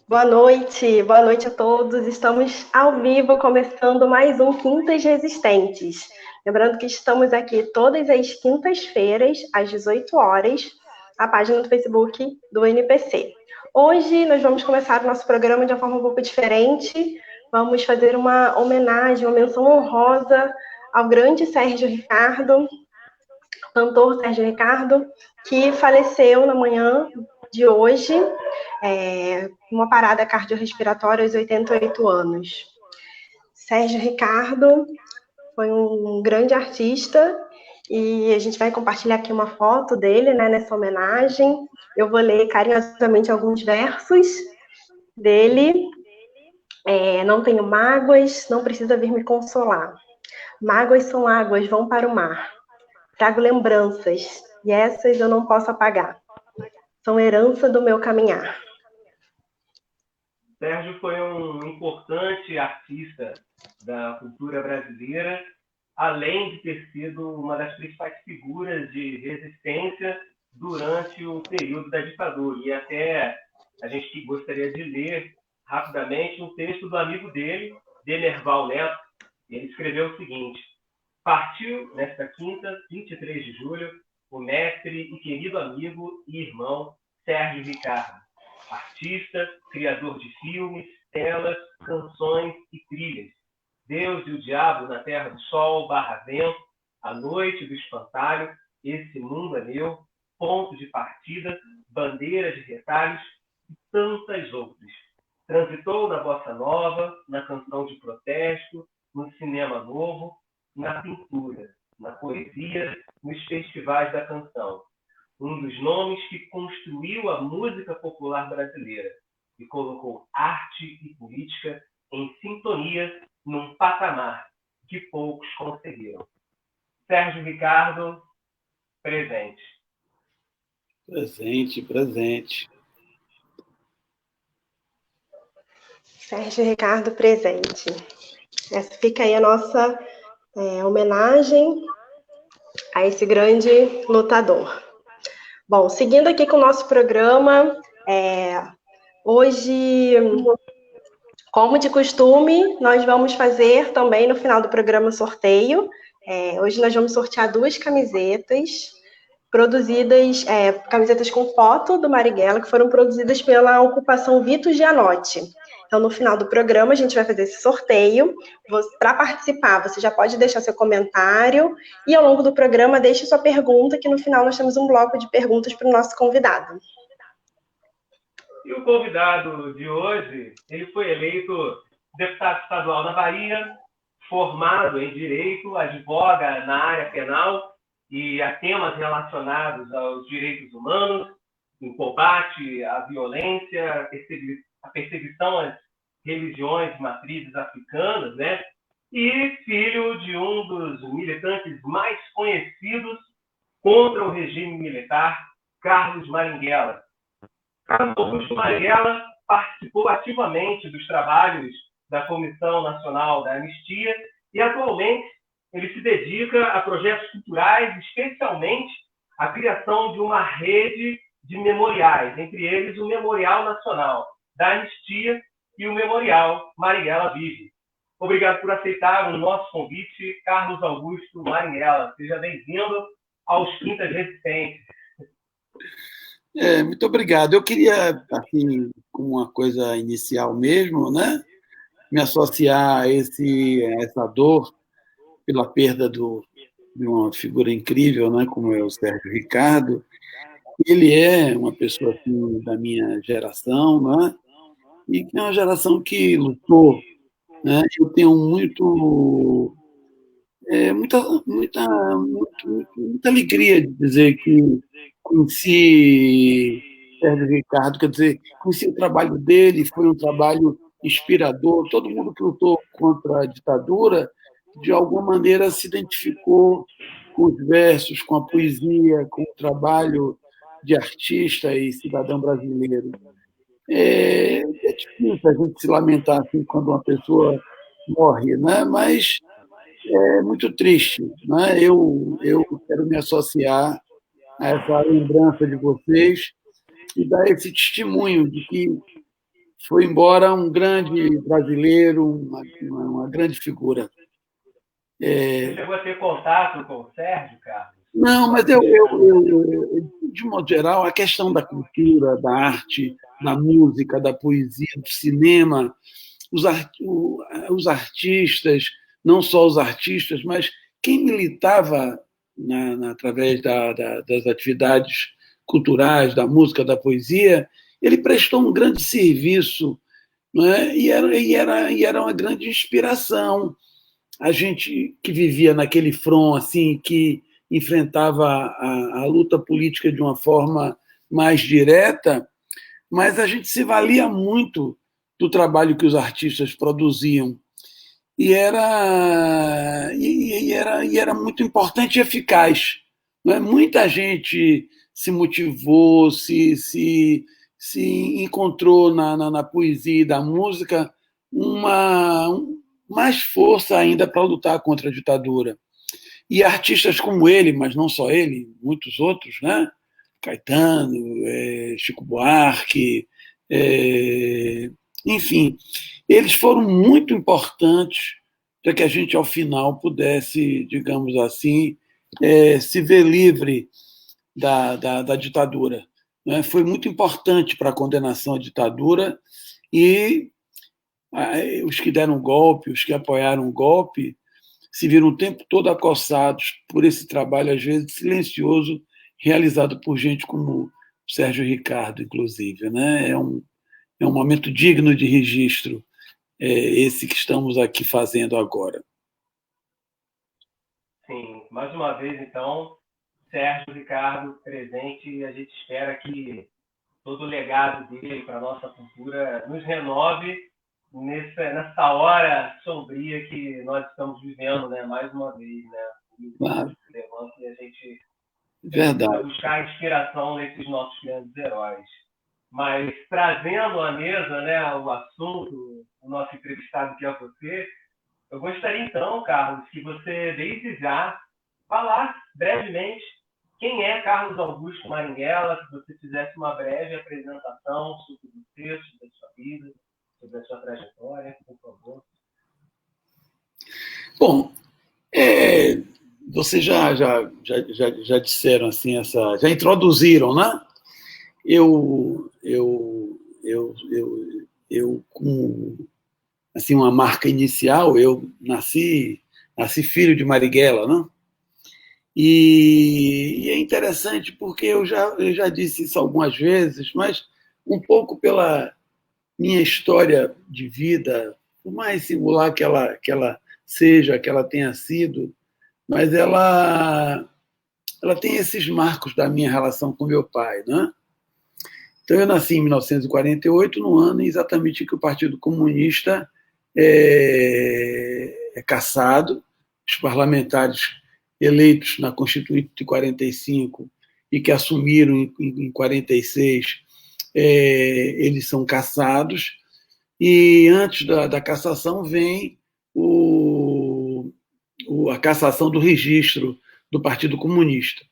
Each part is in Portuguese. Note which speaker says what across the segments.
Speaker 1: Boa noite a todos. Estamos ao vivo começando mais um Quintas Resistentes. Lembrando que estamos aqui todas as quintas-feiras, às 18 horas, a página do Facebook do NPC. Hoje nós vamos começar o nosso programa de uma forma um pouco diferente. Vamos fazer uma homenagem, uma menção honrosa ao grande Sérgio Ricardo, cantor Sérgio Ricardo, que faleceu na manhã de hoje, uma parada cardiorrespiratória aos 88 anos. Sérgio Ricardo foi um grande artista e a gente vai compartilhar aqui uma foto dele, né, nessa homenagem. Eu vou ler carinhosamente alguns versos dele. Não tenho mágoas, não precisa vir me consolar. Mágoas são águas, vão para o mar. Trago lembranças, e essas eu não posso apagar. São herança do meu caminhar.
Speaker 2: Sérgio foi um importante artista da cultura brasileira, além de ter sido uma das principais figuras de resistência durante o período da ditadura. E até a gente gostaria de ler rapidamente um texto do amigo dele, Demerval Neto. Ele escreveu o seguinte: partiu nesta quinta, 23 de julho, o mestre e querido amigo e irmão Sérgio Ricardo, artista, criador de filmes, telas, canções e trilhas. Deus e o diabo na terra do sol, barra vento, a noite do espantalho, esse mundo é meu, ponto de partida, bandeira de retalhos e tantas outras. Transitou na bossa nova, na canção de protesto, no cinema novo, na pintura, na poesia, nos festivais da canção. Um dos nomes que construiu a música popular brasileira e colocou arte e política em sintonia num patamar que poucos conseguiram. Sérgio Ricardo, presente.
Speaker 3: Presente.
Speaker 1: Sérgio Ricardo, presente. Essa fica aí a nossa homenagem a esse grande lutador. Bom, seguindo aqui com o nosso programa, hoje, como de costume, nós vamos fazer também no final do programa sorteio. Hoje nós vamos sortear 2 camisetas produzidas, camisetas com foto do Marighella, que foram produzidas pela Ocupação Vitor Gianotti. Então, no final do programa, a gente vai fazer esse sorteio. Para participar, você já pode deixar seu comentário e, ao longo do programa, deixe sua pergunta, que no final nós temos um bloco de perguntas para o nosso convidado.
Speaker 2: E o convidado de hoje, ele foi eleito deputado estadual da Bahia, formado em Direito, advoga na área penal e a temas relacionados aos direitos humanos, em combate à violência, a perseguição às religiões de matrizes africanas, né? E filho de um dos militantes mais conhecidos contra o regime militar, Carlos Marighella. Carlos Augusto Marighella participou ativamente dos trabalhos da Comissão Nacional da Anistia e, atualmente, ele se dedica a projetos culturais, especialmente a criação de uma rede de memoriais, entre eles o Memorial Nacional da Anistia e o Memorial Marighella Vive. Obrigado por aceitar o nosso convite, Carlos Augusto Marighella. Seja bem-vindo aos Quintas Resistentes.
Speaker 3: Muito obrigado. Eu queria, assim, com uma coisa inicial mesmo, né, me associar a essa dor pela perda de uma figura incrível, né, como é o Sérgio Ricardo. Ele é uma pessoa assim, da minha geração, né, e que é uma geração que lutou. Né? Eu tenho muita alegria de dizer que conheci Sérgio Ricardo, quer dizer, conheci o trabalho dele, foi um trabalho inspirador. Todo mundo que lutou contra a ditadura, de alguma maneira, se identificou com os versos, com a poesia, com o trabalho de artista e cidadão brasileiro. É difícil a gente se lamentar assim quando uma pessoa morre, né? Mas é muito triste. Né? Eu quero me associar a essa lembrança de vocês e dar esse testemunho de que foi embora um grande brasileiro, uma grande figura.
Speaker 2: Você chegou a ter contato com o Sérgio, Carlos?
Speaker 3: Não, mas de modo geral, a questão da cultura, da arte, da música, da poesia, do cinema, os artistas, não só os artistas, mas quem militava através das atividades culturais, da música, da poesia, ele prestou um grande serviço, não é? E era uma grande inspiração. A gente que vivia naquele front, assim, que enfrentava a luta política de uma forma mais direta, mas a gente se valia muito do trabalho que os artistas produziam. E era muito importante e eficaz. Não é? Muita gente se motivou, se encontrou na poesia e da música mais força ainda para lutar contra a ditadura. E artistas como ele, mas não só ele, muitos outros, né? Caetano, Chico Buarque, enfim, eles foram muito importantes para que a gente, ao final, pudesse, digamos assim, se ver livre da ditadura. Né? Foi muito importante para a condenação à ditadura e os que deram golpe, os que apoiaram o golpe, se viram o tempo todo acossados por esse trabalho, às vezes silencioso, realizado por gente como o Sérgio Ricardo, inclusive. Né? É um momento digno de registro, esse que estamos aqui fazendo agora.
Speaker 2: Sim, mais uma vez, então, Sérgio Ricardo presente, e a gente espera que todo o legado dele para a nossa cultura nos renove nessa hora sombria que nós estamos vivendo, né? Mais uma vez, né?
Speaker 3: Claro.
Speaker 2: E a gente
Speaker 3: Verdade.
Speaker 2: buscar inspiração nesses nossos grandes heróis. Mas trazendo à mesa, né, o assunto, o nosso entrevistado que é você, eu gostaria então, Carlos, que você desde já falasse brevemente quem é Carlos Augusto Marighella, se você fizesse uma breve apresentação sobre você, sobre a sua vida, sobre a sua trajetória, por favor.
Speaker 3: Bom, vocês já disseram assim, já introduziram, né? Eu com assim uma marca inicial, eu nasci filho de Marighella, né? E é interessante porque eu já disse isso algumas vezes, mas um pouco pela minha história de vida, por mais singular que ela seja, que ela tenha sido, mas ela tem esses marcos da minha relação com meu pai, né? Então, eu nasci em 1948, no ano exatamente em que o Partido Comunista é cassado, os parlamentares eleitos na Constituinte de 45 e que assumiram em 46, eles são cassados, e antes da cassação vem a cassação do registro do Partido Comunista.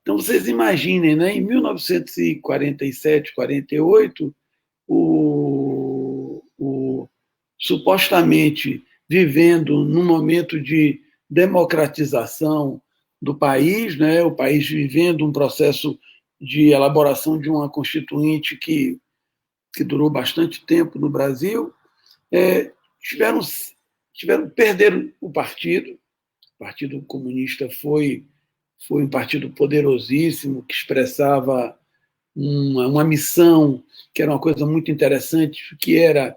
Speaker 3: Então, vocês imaginem, né, em 1947, 48, supostamente vivendo num momento de democratização do país, né, o país vivendo um processo de elaboração de uma constituinte que durou bastante tempo no Brasil, perderam o Partido Comunista foi um partido poderosíssimo, que expressava uma missão, que era uma coisa muito interessante, que era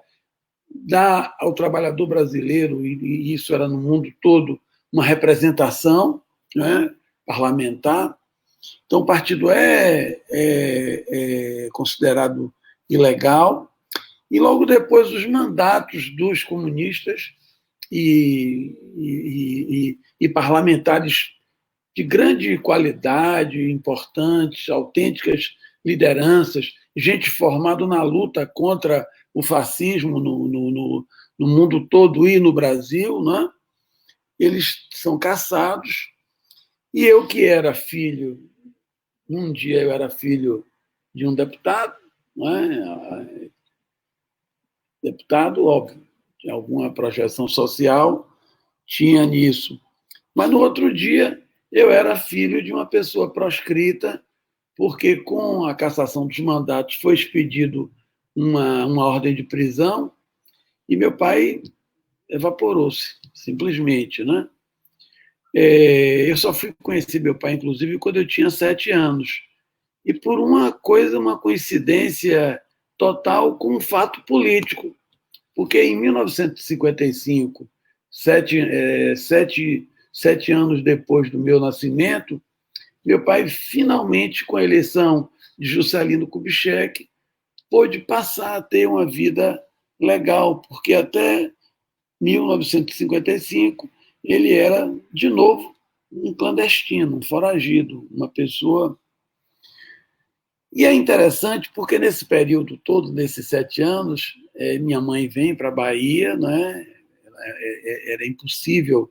Speaker 3: dar ao trabalhador brasileiro, e isso era no mundo todo, uma representação, né, parlamentar. Então, o partido é considerado ilegal, e logo depois os mandatos dos comunistas e parlamentares de grande qualidade, importantes, autênticas lideranças, gente formada na luta contra o fascismo no mundo todo e no Brasil, né? Eles são cassados, e eu que era filho, um dia eu era filho de um deputado, né? deputado, óbvio, tinha alguma projeção social, tinha nisso. Mas no outro dia, eu era filho de uma pessoa proscrita, porque com a cassação dos mandatos foi expedido uma ordem de prisão e meu pai evaporou-se, simplesmente, né? Eu só fui conhecer meu pai, inclusive, quando eu tinha 7 anos. E por uma coincidência total com um fato político. Porque em 1955, sete anos depois do meu nascimento, meu pai, finalmente, com a eleição de Juscelino Kubitschek, pôde passar a ter uma vida legal, porque até 1955 ele era, de novo, um clandestino, um foragido, uma pessoa. E é interessante porque nesse período todo, nesses 7 anos, minha mãe vem para a Bahia, né? Era impossível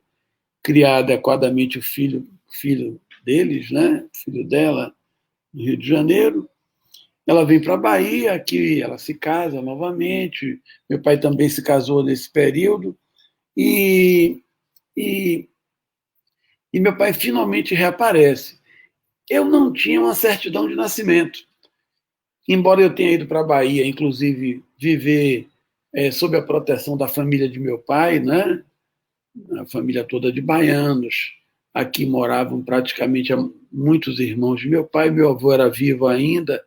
Speaker 3: criar adequadamente o filho deles, né? O filho dela, no Rio de Janeiro. Ela vem para a Bahia, aqui ela se casa novamente. Meu pai também se casou nesse período. E, e, e meu pai finalmente reaparece. Eu não tinha uma certidão de nascimento. Embora eu tenha ido para a Bahia, inclusive, viver sob a proteção da família de meu pai, né? A família toda de baianos. Aqui moravam praticamente muitos irmãos de meu pai. Meu avô era vivo ainda.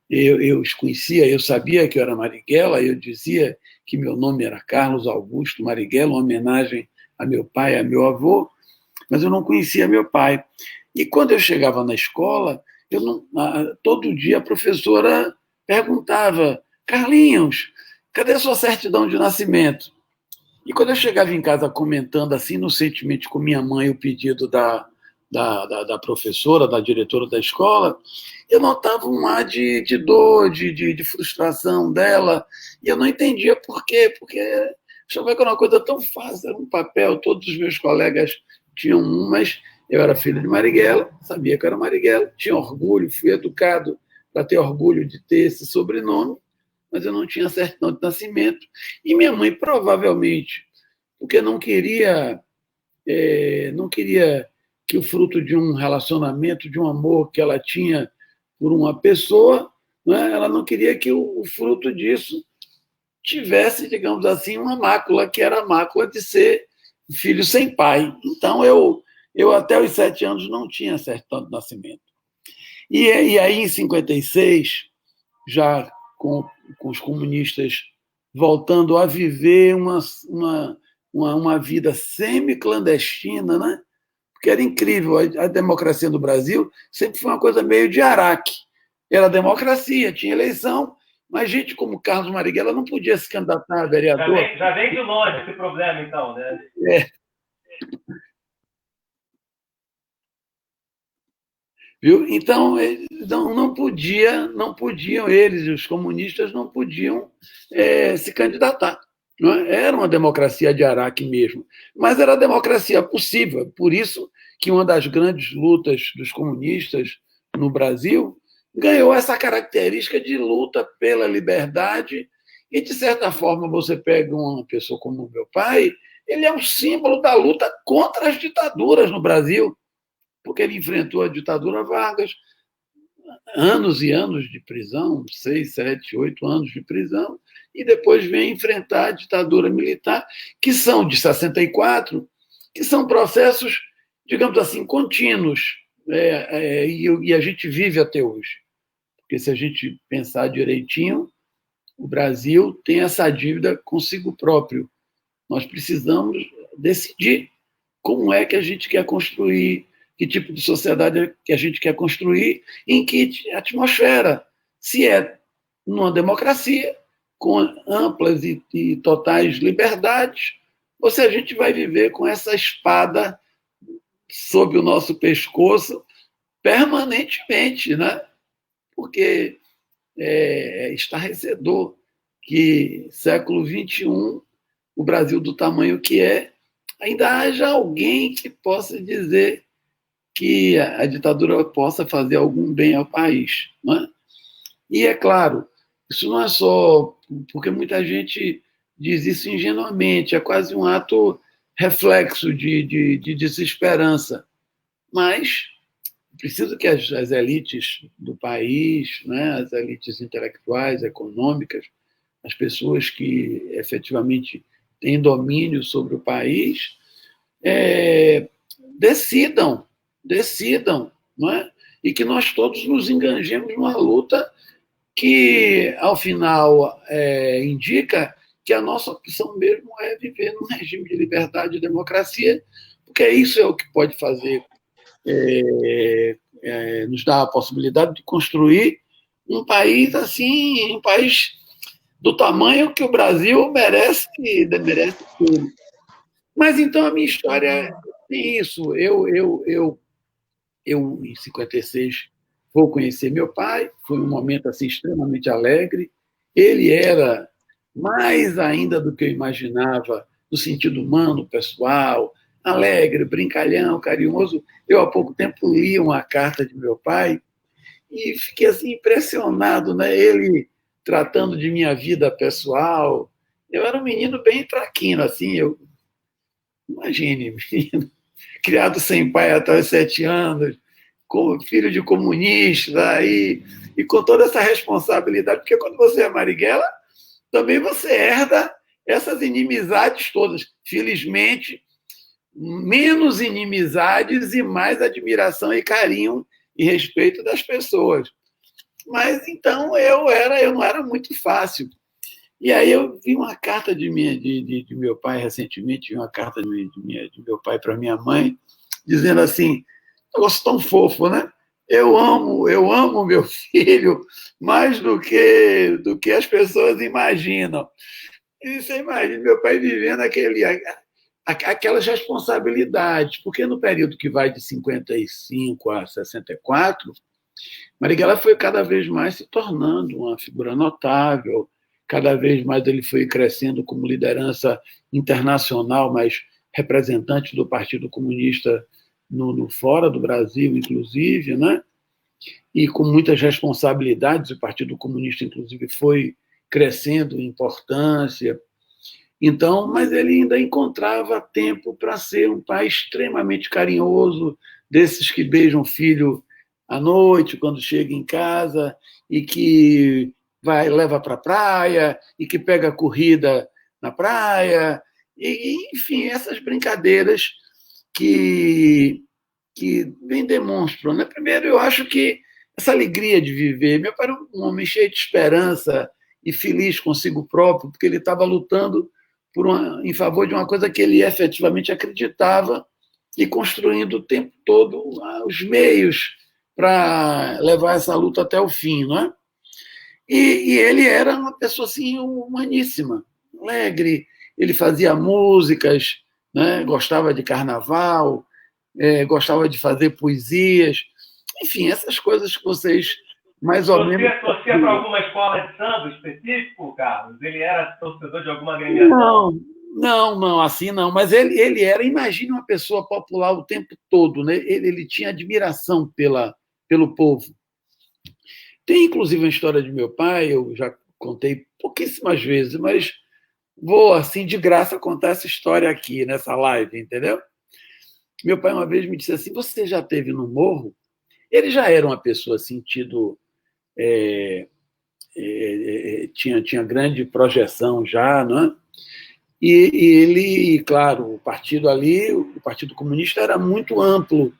Speaker 3: Eu os conhecia, eu sabia que eu era Marighella, eu dizia que meu nome era Carlos Augusto Marighella, uma homenagem a meu pai e a meu avô, mas eu não conhecia meu pai. E quando eu chegava na escola, todo dia a professora perguntava: Carlinhos, cadê a sua certidão de nascimento? E quando eu chegava em casa comentando assim, inocentemente com minha mãe, o pedido da professora, da diretora da escola, eu notava um ar de dor, de frustração dela, e eu não entendia por quê, porque achava que era uma coisa tão fácil, era um papel, todos os meus colegas tinham um, mas eu era filho de Marighella, sabia que era Marighella, tinha orgulho, fui educado para ter orgulho de ter esse sobrenome, mas eu não tinha certidão de nascimento. E minha mãe, provavelmente, porque não queria que o fruto de um relacionamento, de um amor que ela tinha por uma pessoa, né, ela não queria que o fruto disso tivesse, digamos assim, uma mácula, que era a mácula de ser filho sem pai. Então, eu até os 7 anos não tinha certidão de nascimento. E aí, em 56, já com os comunistas voltando a viver uma vida semi-clandestina, né? Porque era incrível. A democracia no Brasil sempre foi uma coisa meio de Araque. Era democracia, tinha eleição, mas gente como Carlos Marighella não podia se candidatar a vereador.
Speaker 2: Já vem de longe esse problema, então, né?
Speaker 3: Viu? Então, não podiam, eles, os comunistas, não podiam se candidatar. Não é? Era uma democracia de Araque mesmo, mas era a democracia possível. Por isso que uma das grandes lutas dos comunistas no Brasil ganhou essa característica de luta pela liberdade e, de certa forma, você pega uma pessoa como meu pai, ele é um símbolo da luta contra as ditaduras no Brasil, porque ele enfrentou a ditadura Vargas, anos e anos de prisão, 6, 7, 8 anos de prisão, e depois vem enfrentar a ditadura militar, que são de 64, que são processos, digamos assim, contínuos, e a gente vive até hoje. Porque se a gente pensar direitinho, o Brasil tem essa dívida consigo próprio. Nós precisamos decidir como é que a gente quer construir, que tipo de sociedade que a gente quer construir, em que atmosfera. Se é numa democracia, com amplas e totais liberdades, ou se a gente vai viver com essa espada sob o nosso pescoço permanentemente, né? Porque é estarrecedor que século XXI, o Brasil do tamanho que é, ainda haja alguém que possa dizer que a ditadura possa fazer algum bem ao país. Não é? E, é claro, isso não é só porque muita gente diz isso ingenuamente, é quase um ato reflexo de desesperança. Mas preciso que as elites do país, né, as elites intelectuais, econômicas, as pessoas que efetivamente têm domínio sobre o país, decidam, decidam, não é? E que nós todos nos enganjemos numa luta que, ao final, indica que a nossa opção mesmo é viver num regime de liberdade e democracia, porque isso é o que pode fazer, nos dar a possibilidade de construir um país assim, um país do tamanho que o Brasil merece tudo. Mas então a minha história tem isso. Eu em 56 vou conhecer meu pai, foi um momento assim extremamente alegre. Ele era mais ainda do que eu imaginava, no sentido humano, pessoal, alegre, brincalhão, carinhoso. Eu há pouco tempo li uma carta de meu pai e fiquei assim impressionado, né? Ele tratando de minha vida pessoal. Eu era um menino bem traquino, assim. Imagine, menino, criado sem pai até os 7 anos, como filho de comunista, e com toda essa responsabilidade, porque quando você é Marighella, também você herda essas inimizades todas. Felizmente, menos inimizades e mais admiração e carinho e respeito das pessoas. Mas então eu não era muito fácil. E aí eu vi uma carta de meu pai recentemente, vi uma carta de meu pai para minha mãe, dizendo assim, um negócio tão fofo, né? Eu amo meu filho mais do que as pessoas imaginam. E você imagina meu pai vivendo aquelas responsabilidades, porque no período que vai de 55 a 64, Marighella foi cada vez mais se tornando uma figura notável, cada vez mais ele foi crescendo como liderança internacional, mas representante do Partido Comunista no fora do Brasil, inclusive, né? E com muitas responsabilidades, o Partido Comunista, inclusive, foi crescendo em importância. Então, mas ele ainda encontrava tempo para ser um pai extremamente carinhoso, desses que beijam o filho à noite, quando chega em casa, e que leva para a praia, e que pega a corrida na praia, enfim, essas brincadeiras que bem demonstram. Né? Primeiro, eu acho que essa alegria de viver. Meu pai era um homem cheio de esperança e feliz consigo próprio, porque ele estava lutando em favor de uma coisa que ele efetivamente acreditava e construindo o tempo todo os meios para levar essa luta até o fim. Não é? E ele era uma pessoa assim, humaníssima, alegre, ele fazia músicas, né? Gostava de carnaval, gostava de fazer poesias, enfim, essas coisas que vocês mais ou menos...
Speaker 2: Você torcia para alguma escola de samba específico, Carlos? Ele era torcedor de alguma agremiação?
Speaker 3: Não, assim não. Mas ele era, imagine uma pessoa popular o tempo todo, né? Ele tinha admiração pelo povo. Tem, inclusive, uma história de meu pai, eu já contei pouquíssimas vezes, mas vou, assim, de graça, contar essa história aqui, nessa live, entendeu? Meu pai uma vez me disse assim, você já esteve no morro? Ele já era uma pessoa sentido... tinha grande projeção já, não é? E ele, claro, o partido ali, o Partido Comunista era muito amplo,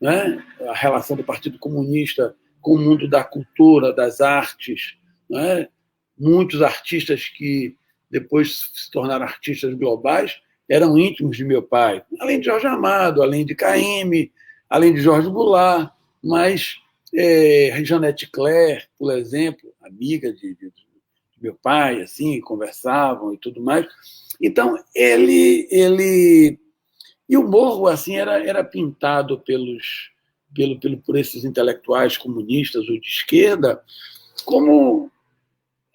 Speaker 3: né? A relação do Partido Comunista com o mundo da cultura, das artes, né? Muitos artistas que depois se tornaram artistas globais eram íntimos de meu pai, além de Jorge Amado, além de Caymmi, além de Jorge Goulart, mas Jeanette Claire, por exemplo, amiga de meu pai, assim, conversavam e tudo mais. Então, e o morro assim era pintado por esses intelectuais comunistas ou de esquerda como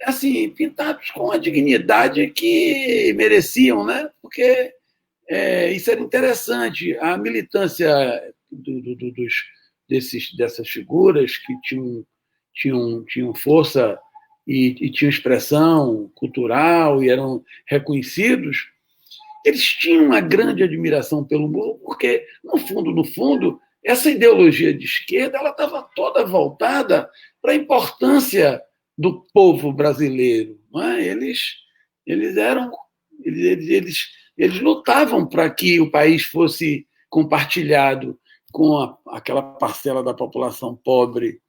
Speaker 3: assim pintados com a dignidade que mereciam, né? Porque isso era interessante. A militância dessas figuras que tinham força e tinham expressão cultural e eram reconhecidos, eles tinham uma grande admiração pelo Morro, porque, no fundo, essa ideologia de esquerda ela estava toda voltada para a importância do povo brasileiro. Não é? Eles lutavam para que o país fosse compartilhado com aquela parcela da população pobre.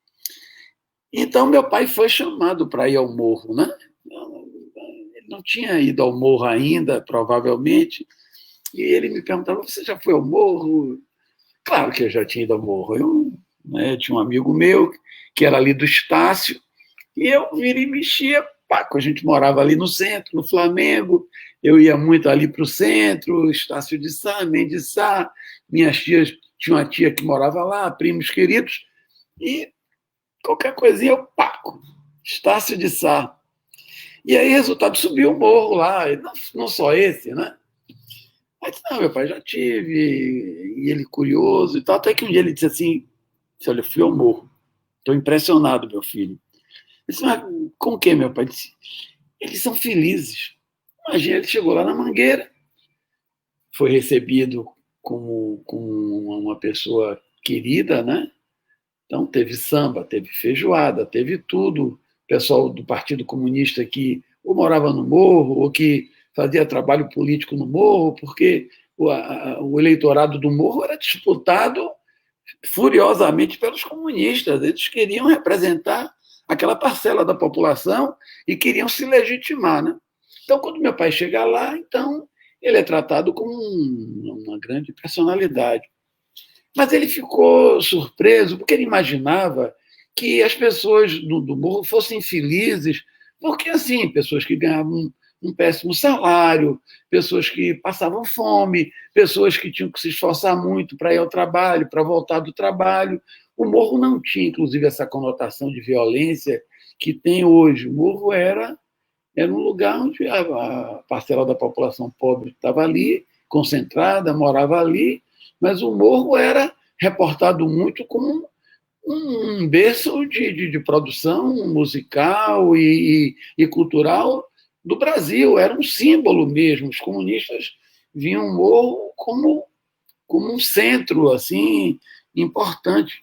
Speaker 3: Então, meu pai foi chamado para ir ao Morro, né? Ele não tinha ido ao Morro ainda, provavelmente, e ele me perguntava: você já foi ao Morro? Claro que eu já tinha ido ao Morro. Eu tinha um amigo meu, que era ali do Estácio, e eu vira e mexia. A gente morava ali no centro, no Flamengo, eu ia muito ali para o centro, Estácio de Sá, Mendes de Sá, minhas tias, tinha uma tia que morava lá, primos queridos, e qualquer coisinha eu paco, Estácio de Sá. E aí, resultado, subiu o morro lá, não só esse, né? Aí disse: não, meu pai, já tive, e ele curioso e tal, até que um dia ele disse assim: olha, eu fui ao morro, estou impressionado, meu filho. Eu disse: mas com o quê, meu pai? Ele disse: eles são felizes. Imagina, ele chegou lá na Mangueira, foi recebido como uma pessoa querida, né? Então, teve samba, teve feijoada, teve tudo. O pessoal do Partido Comunista que ou morava no Morro, ou que fazia trabalho político no Morro, porque o eleitorado do Morro era disputado furiosamente pelos comunistas. Eles queriam representar aquela parcela da população e queriam se legitimar, né? Então, quando meu pai chega lá, então ele é tratado como uma grande personalidade. Mas ele ficou surpreso, porque ele imaginava que as pessoas do Morro fossem felizes, porque, assim, pessoas que ganhavam um péssimo salário, pessoas que passavam fome, pessoas que tinham que se esforçar muito para ir ao trabalho, para voltar do trabalho. O Morro não tinha, inclusive, essa conotação de violência que tem hoje. O Morro era um lugar onde a parcela da população pobre estava ali, concentrada, morava ali, mas o Morro era reportado muito como um berço de produção musical e cultural do Brasil. Era um símbolo mesmo. Os comunistas viam o Morro como um centro assim importante.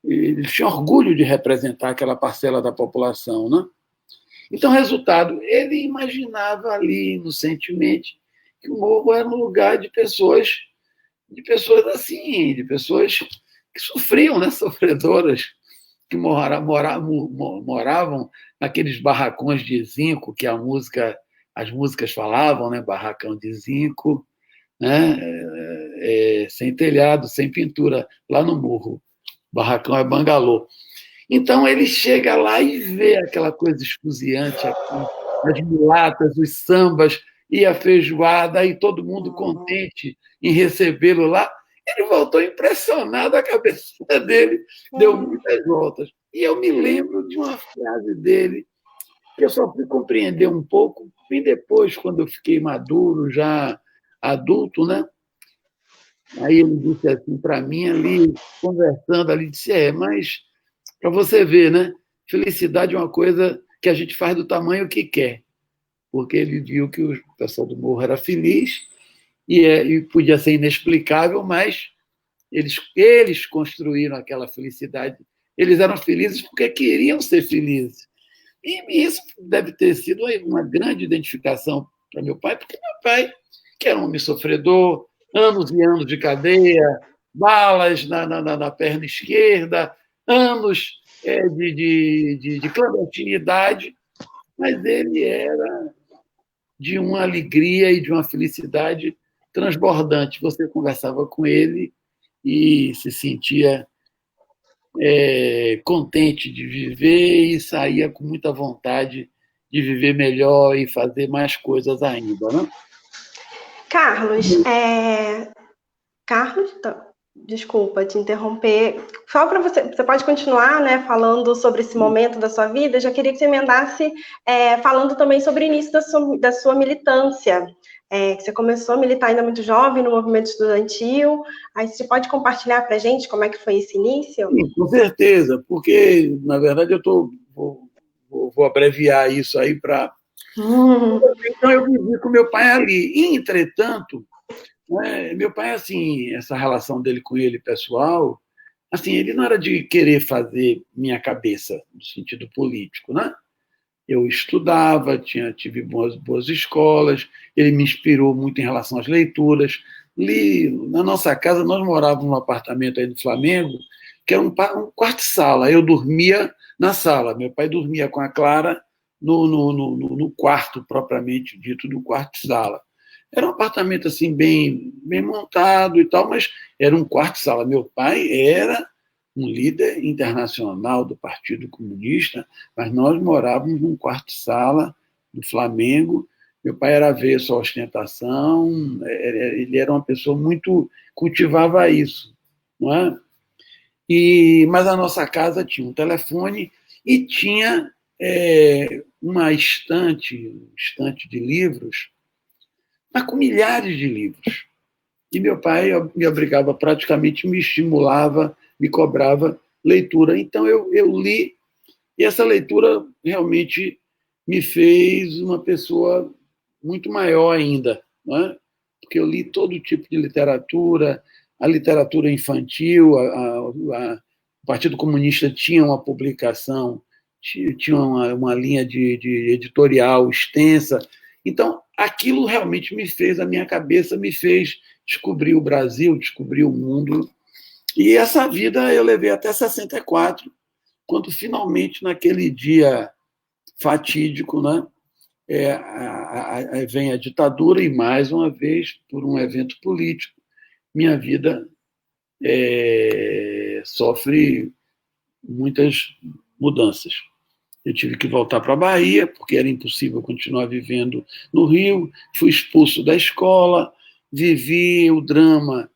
Speaker 3: Eles tinham orgulho de representar aquela parcela da população, né? Então, resultado, ele imaginava ali, inocentemente, que o Morro era um lugar de pessoas assim, de pessoas que sofriam, né? Sofredoras, que moravam naqueles barracões de zinco que as músicas falavam, né? Barracão de zinco, né? Sem telhado, sem pintura, lá no Morro. Barracão é bangalô. Então, ele chega lá e vê aquela coisa esfuziante, as mulatas, os sambas e a feijoada, e todo mundo contente em recebê-lo lá. Ele voltou impressionado, a cabeça dele deu muitas voltas. E eu me lembro de uma frase dele, que eu só fui compreender um pouco bem depois, quando eu fiquei maduro, já adulto, né? Aí ele disse assim para mim, ali, conversando, ali, disse: mas para você ver, né? Felicidade é uma coisa que a gente faz do tamanho que quer, porque ele viu que o pessoal do Morro era feliz e podia ser inexplicável, mas eles construíram aquela felicidade. Eles eram felizes porque queriam ser felizes. E isso deve ter sido uma grande identificação para meu pai, porque meu pai, que era um homem sofredor, anos e anos de cadeia, balas na perna esquerda, anos de clandestinidade, mas ele era de uma alegria e de uma felicidade transbordante. Você conversava com ele e se sentia contente de viver e saía com muita vontade de viver melhor e fazer mais coisas ainda, né?
Speaker 1: Carlos, desculpa te interromper. Só para você pode continuar, né, falando sobre esse momento da sua vida. Eu já queria que você emendasse falando também sobre o início da sua militância. Que você começou a militar ainda muito jovem no movimento estudantil. Aí você pode compartilhar para a gente como é que foi esse início?
Speaker 3: Sim, com certeza, porque, na verdade, vou vou abreviar isso aí para... Então, eu vivi com meu pai ali. E, entretanto, né, meu pai, assim, essa relação dele com ele, pessoal, assim, ele não era de querer fazer minha cabeça, no sentido político, né? Eu estudava, tive boas escolas, ele me inspirou muito em relação às leituras. Na nossa casa, nós morávamos num apartamento aí no Flamengo, que era um quarto-sala. Eu dormia na sala, meu pai dormia com a Clara no quarto, propriamente dito, do quarto-sala. Era um apartamento assim bem montado e tal, mas era um quarto-sala. Meu pai era um líder internacional do Partido Comunista, mas nós morávamos num quarto-sala do Flamengo. Meu pai era avesso à ostentação, ele era uma pessoa muito... cultivava isso, não é? Mas a nossa casa tinha um telefone e tinha uma estante de livros, mas com milhares de livros. E meu pai me obrigava, praticamente me estimulava, me cobrava leitura. Então eu li, e essa leitura realmente me fez uma pessoa muito maior ainda, não é? Porque eu li todo tipo de literatura, a literatura infantil, o Partido Comunista tinha uma publicação, tinha uma linha de editorial extensa. Então, aquilo realmente me fez, a minha cabeça me fez descobrir o Brasil, descobrir o mundo. E essa vida eu levei até 64, quando finalmente, naquele dia fatídico, né, vem a ditadura e, mais uma vez, por um evento político, minha vida sofre muitas mudanças. Eu tive que voltar para a Bahia, porque era impossível continuar vivendo no Rio. Fui expulso da escola, vivi o drama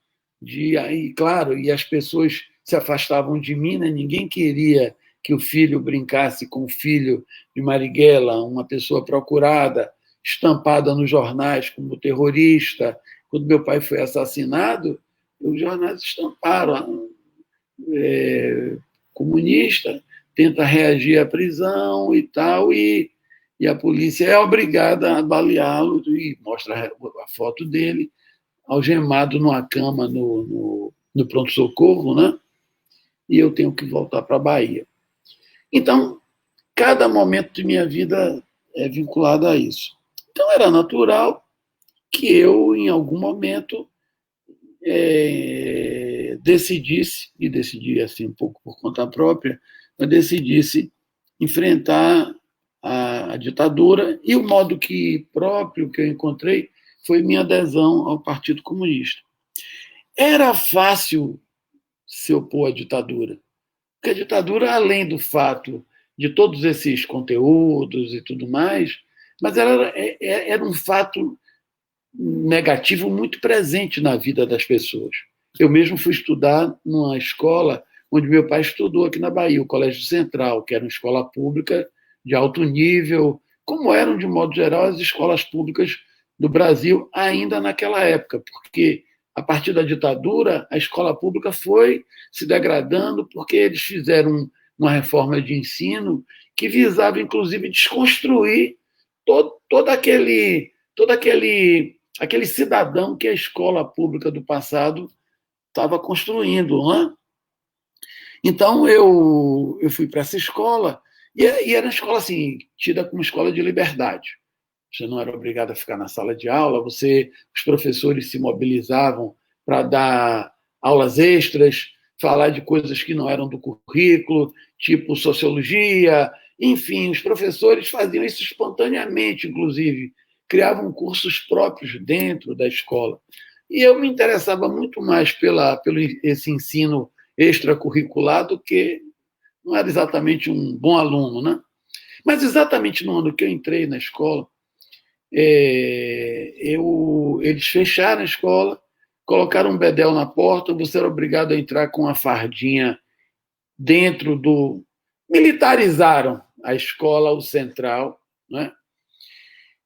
Speaker 3: claro, e as pessoas se afastavam de mim, né? Ninguém queria que o filho brincasse com o filho de Marighella, uma pessoa procurada, estampada nos jornais como terrorista. Quando meu pai foi assassinado, os jornais estamparam comunista, tenta reagir à prisão e tal, e a polícia é obrigada a baleá-lo, e mostra a foto dele algemado numa cama no pronto-socorro, né? E eu tenho que voltar para a Bahia. Então, cada momento de minha vida é vinculado a isso. Então, era natural que eu, em algum momento, decidisse, e decidi assim um pouco por conta própria, eu decidisse enfrentar a ditadura, e o modo próprio que eu encontrei foi minha adesão ao Partido Comunista. Era fácil se opor à ditadura, porque a ditadura, além do fato de todos esses conteúdos e tudo mais, mas era um fato negativo muito presente na vida das pessoas. Eu mesmo fui estudar numa escola onde meu pai estudou aqui na Bahia, o Colégio Central, que era uma escola pública de alto nível, como eram, de modo geral, as escolas públicas do Brasil ainda naquela época, porque a partir da ditadura a escola pública foi se degradando, porque eles fizeram uma reforma de ensino que visava, inclusive, desconstruir todo aquele cidadão que a escola pública do passado estava construindo, não é? Então, eu fui para essa escola, e era uma escola assim, tida como escola de liberdade. Você não era obrigado a ficar na sala de aula, os professores se mobilizavam para dar aulas extras, falar de coisas que não eram do currículo, tipo sociologia, enfim, os professores faziam isso espontaneamente, inclusive, criavam cursos próprios dentro da escola. E eu me interessava muito mais pelo esse ensino extracurricular do que... não era exatamente um bom aluno, né? Mas exatamente no ano que eu entrei na escola, eles fecharam a escola, colocaram um bedel na porta, você era obrigado a entrar com uma fardinha dentro do... militarizaram a escola, o central, né?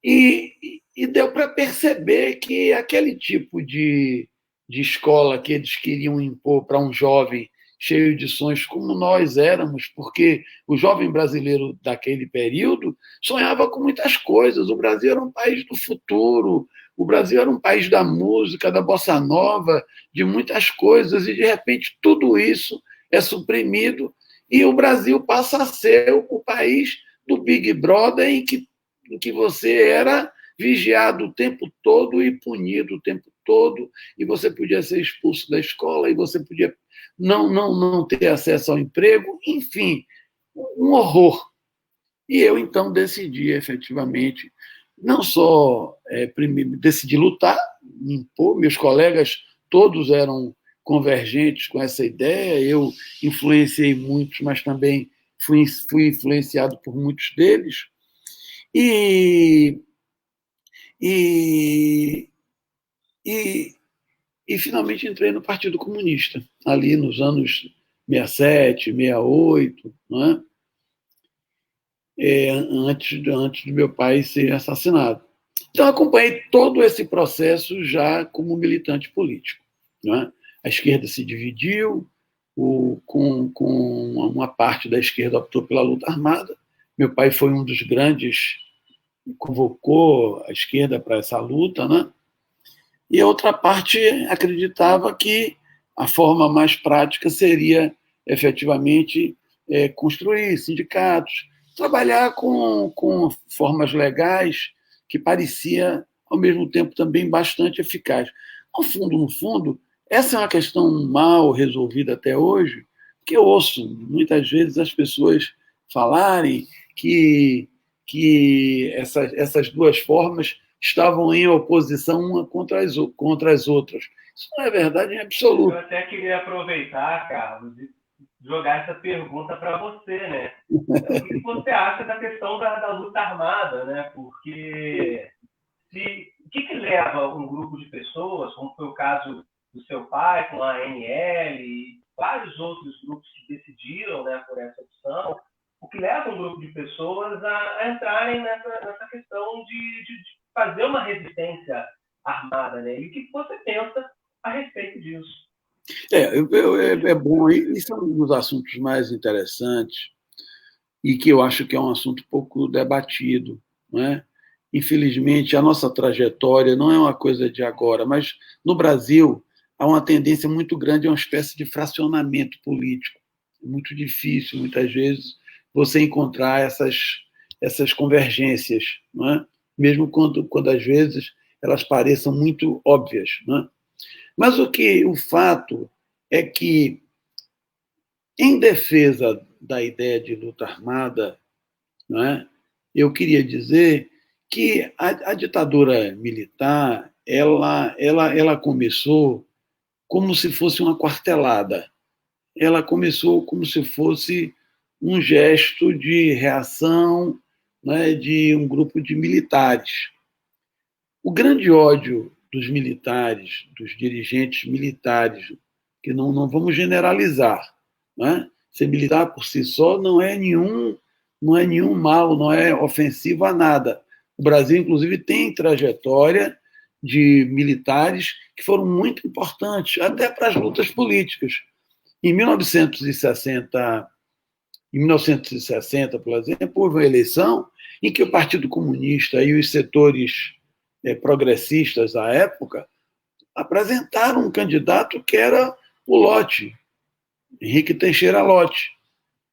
Speaker 3: E deu para perceber que aquele tipo de escola que eles queriam impor para um jovem cheio de sonhos, como nós éramos, porque o jovem brasileiro daquele período sonhava com muitas coisas. O Brasil era um país do futuro, o Brasil era um país da música, da bossa nova, de muitas coisas, e de repente tudo isso é suprimido e o Brasil passa a ser o país do Big Brother em que você era vigiado o tempo todo e punido o tempo todo, e você podia ser expulso da escola, e você podia não ter acesso ao emprego, enfim, um horror. E eu, então, decidi, efetivamente, não só decidi lutar, me impor, meus colegas todos eram convergentes com essa ideia, eu influenciei muitos, mas também fui influenciado por muitos deles, e, e, e, e finalmente entrei no Partido Comunista, ali nos anos 67, 68, não é? Antes do meu pai ser assassinado. Então, acompanhei todo esse processo já como militante político. Não é? A esquerda se dividiu, com uma parte da esquerda optou pela luta armada. Meu pai foi um dos grandes, convocou a esquerda para essa luta, né? E a outra parte acreditava que a forma mais prática seria, efetivamente, construir sindicatos, trabalhar com formas legais que parecia, ao mesmo tempo, também bastante eficaz. No fundo, essa é uma questão mal resolvida até hoje, que eu ouço muitas vezes as pessoas falarem que essas duas formas estavam em oposição uma contra as outras. Isso não é verdade em absoluto.
Speaker 2: Eu até queria aproveitar, Carlos, e jogar essa pergunta para você, né? O que você acha da questão da luta armada, né? Porque o que leva um grupo de pessoas, como foi o caso do seu pai com a ANL e vários outros grupos que decidiram, né, por essa opção, o que leva um grupo de pessoas a entrarem nessa questão de fazer uma resistência armada, né? E o que você pensa a respeito disso?
Speaker 3: É bom, isso é um dos assuntos mais interessantes e que eu acho que é um assunto pouco debatido, não é? Infelizmente, a nossa trajetória não é uma coisa de agora, mas no Brasil há uma tendência muito grande a uma espécie de fracionamento político. É muito difícil, muitas vezes, você encontrar essas convergências, não é? Mesmo quando às vezes elas pareçam muito óbvias, não é? Mas o fato é que, em defesa da ideia de luta armada, não é? Eu queria dizer que a ditadura militar ela começou como se fosse uma quartelada. Ela começou como se fosse um gesto de reação, né, de um grupo de militares. O grande ódio dos militares, dos dirigentes militares, que não vamos generalizar, né? Ser militar por si só não é nenhum mal, não é ofensivo a nada. O Brasil, inclusive, tem trajetória de militares que foram muito importantes, até para as lutas políticas. Em 1960, por exemplo, houve uma eleição em que o Partido Comunista e os setores progressistas à época apresentaram um candidato que era o Lott, Henrique Teixeira Lott,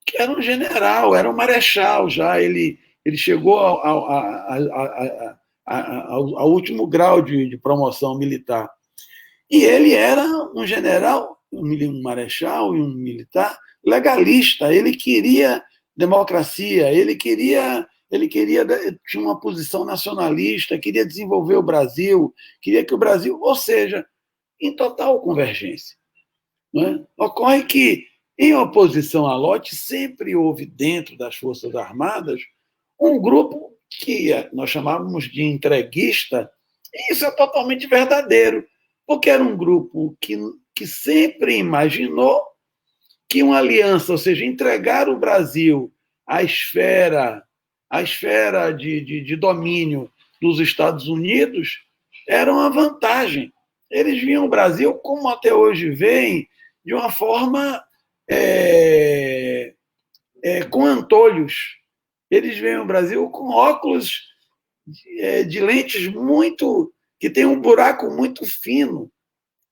Speaker 3: que era um general, era um marechal já, ele chegou ao último grau de promoção militar. E ele era um general, um marechal e um militar legalista, ele queria democracia, ele tinha uma posição nacionalista, queria desenvolver o Brasil, queria que o Brasil, ou seja, em total convergência. Não é? Ocorre que, em oposição a Lott, sempre houve dentro das Forças Armadas um grupo que nós chamávamos de entreguista, e isso é totalmente verdadeiro, porque era um grupo que sempre imaginou que uma aliança, ou seja, entregar o Brasil à esfera de domínio dos Estados Unidos era uma vantagem. Eles viam o Brasil, como até hoje veem, de uma forma com antolhos. Eles veem o Brasil com óculos de lentes que tem um buraco muito fino.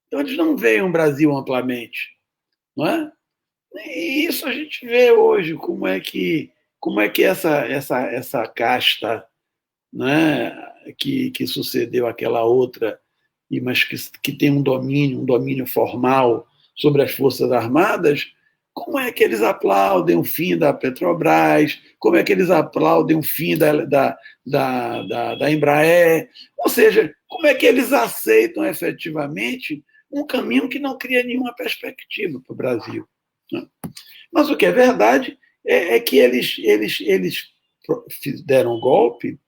Speaker 3: Então, eles não veem o Brasil amplamente. Não é? E isso a gente vê hoje, como é que essa casta, né, que sucedeu àquela outra, mas que tem um domínio formal sobre as Forças Armadas, como é que eles aplaudem o fim da Petrobras, como é que eles aplaudem o fim da Embraer, ou seja, como é que eles aceitam efetivamente um caminho que não cria nenhuma perspectiva para o Brasil. Né? Mas o que é verdade é que eles deram um golpe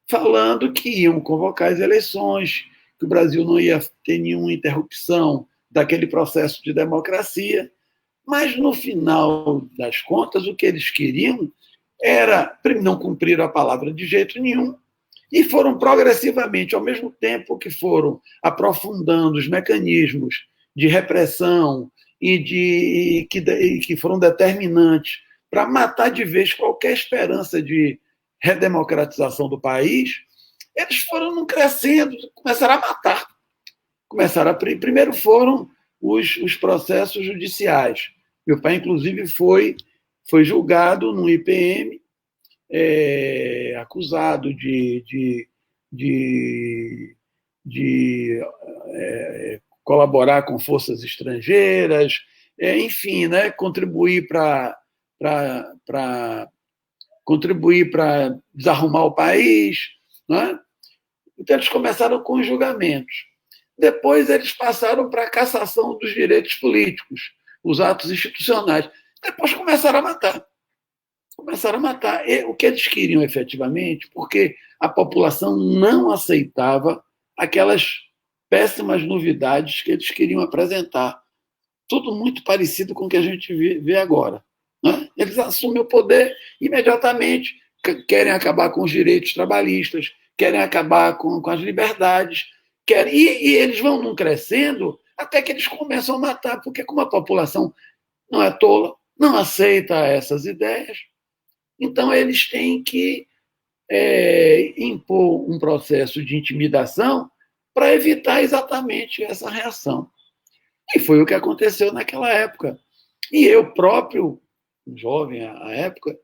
Speaker 3: falando que iam convocar as eleições, que o Brasil não ia ter nenhuma interrupção daquele processo de democracia, mas, no final das contas, o que eles queriam era não cumprir a palavra de jeito nenhum e foram progressivamente, ao mesmo tempo que foram aprofundando os mecanismos de repressão e que foram determinantes para matar de vez qualquer esperança de redemocratização do país, eles foram crescendo, começaram a matar. Primeiro foram os processos judiciais. Meu pai, inclusive, foi julgado no IPM, acusado de colaborar com forças estrangeiras, enfim, né, contribuir para desarrumar o país. Né? Então, eles começaram com os julgamentos. Depois, eles passaram para a cassação dos direitos políticos, os atos institucionais. Depois, começaram a matar. O que eles queriam, efetivamente, porque a população não aceitava aquelas péssimas novidades que eles queriam apresentar. Tudo muito parecido com o que a gente vê agora. Né? Eles assumem o poder imediatamente, querem acabar com os direitos trabalhistas, querem acabar com as liberdades, e eles vão crescendo até que eles começam a matar, porque como a população não é tola, não aceita essas ideias, então eles têm que impor um processo de intimidação para evitar exatamente essa reação. E foi o que aconteceu naquela época. E eu próprio, jovem à época,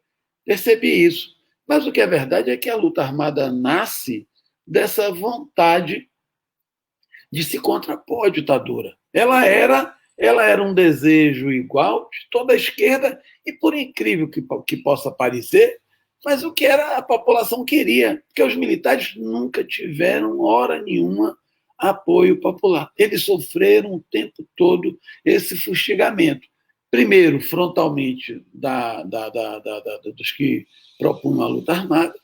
Speaker 3: percebi isso. Mas o que é verdade é que a luta armada nasce dessa vontade de se contrapor à ditadura. Ela era um desejo igual de toda a esquerda, e por incrível que possa parecer, mas o que a população queria, porque os militares nunca tiveram, hora nenhuma, apoio popular. Eles sofreram o tempo todo esse fustigamento. Primeiro, frontalmente, dos que propunham a luta armada,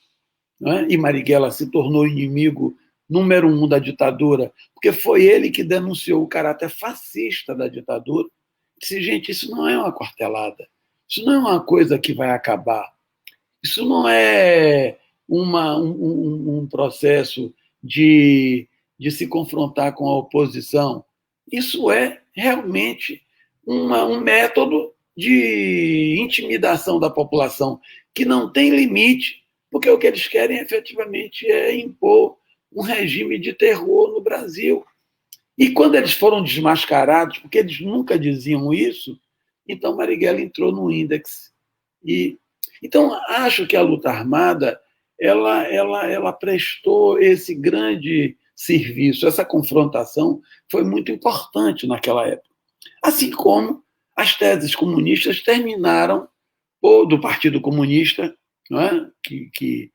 Speaker 3: né? E Marighella se tornou inimigo número 1 da ditadura, porque foi ele que denunciou o caráter fascista da ditadura. Disse, gente, isso não é uma quartelada, isso não é uma coisa que vai acabar, isso não é um processo de se confrontar com a oposição, isso é realmente um método de intimidação da população que não tem limite, porque o que eles querem efetivamente é impor um regime de terror no Brasil. E quando eles foram desmascarados, porque eles nunca diziam isso, então Marighella entrou no índex. Então, acho que a luta armada ela prestou esse grande serviço, essa confrontação foi muito importante naquela época. Assim como as teses comunistas terminaram, ou do Partido Comunista, não é? que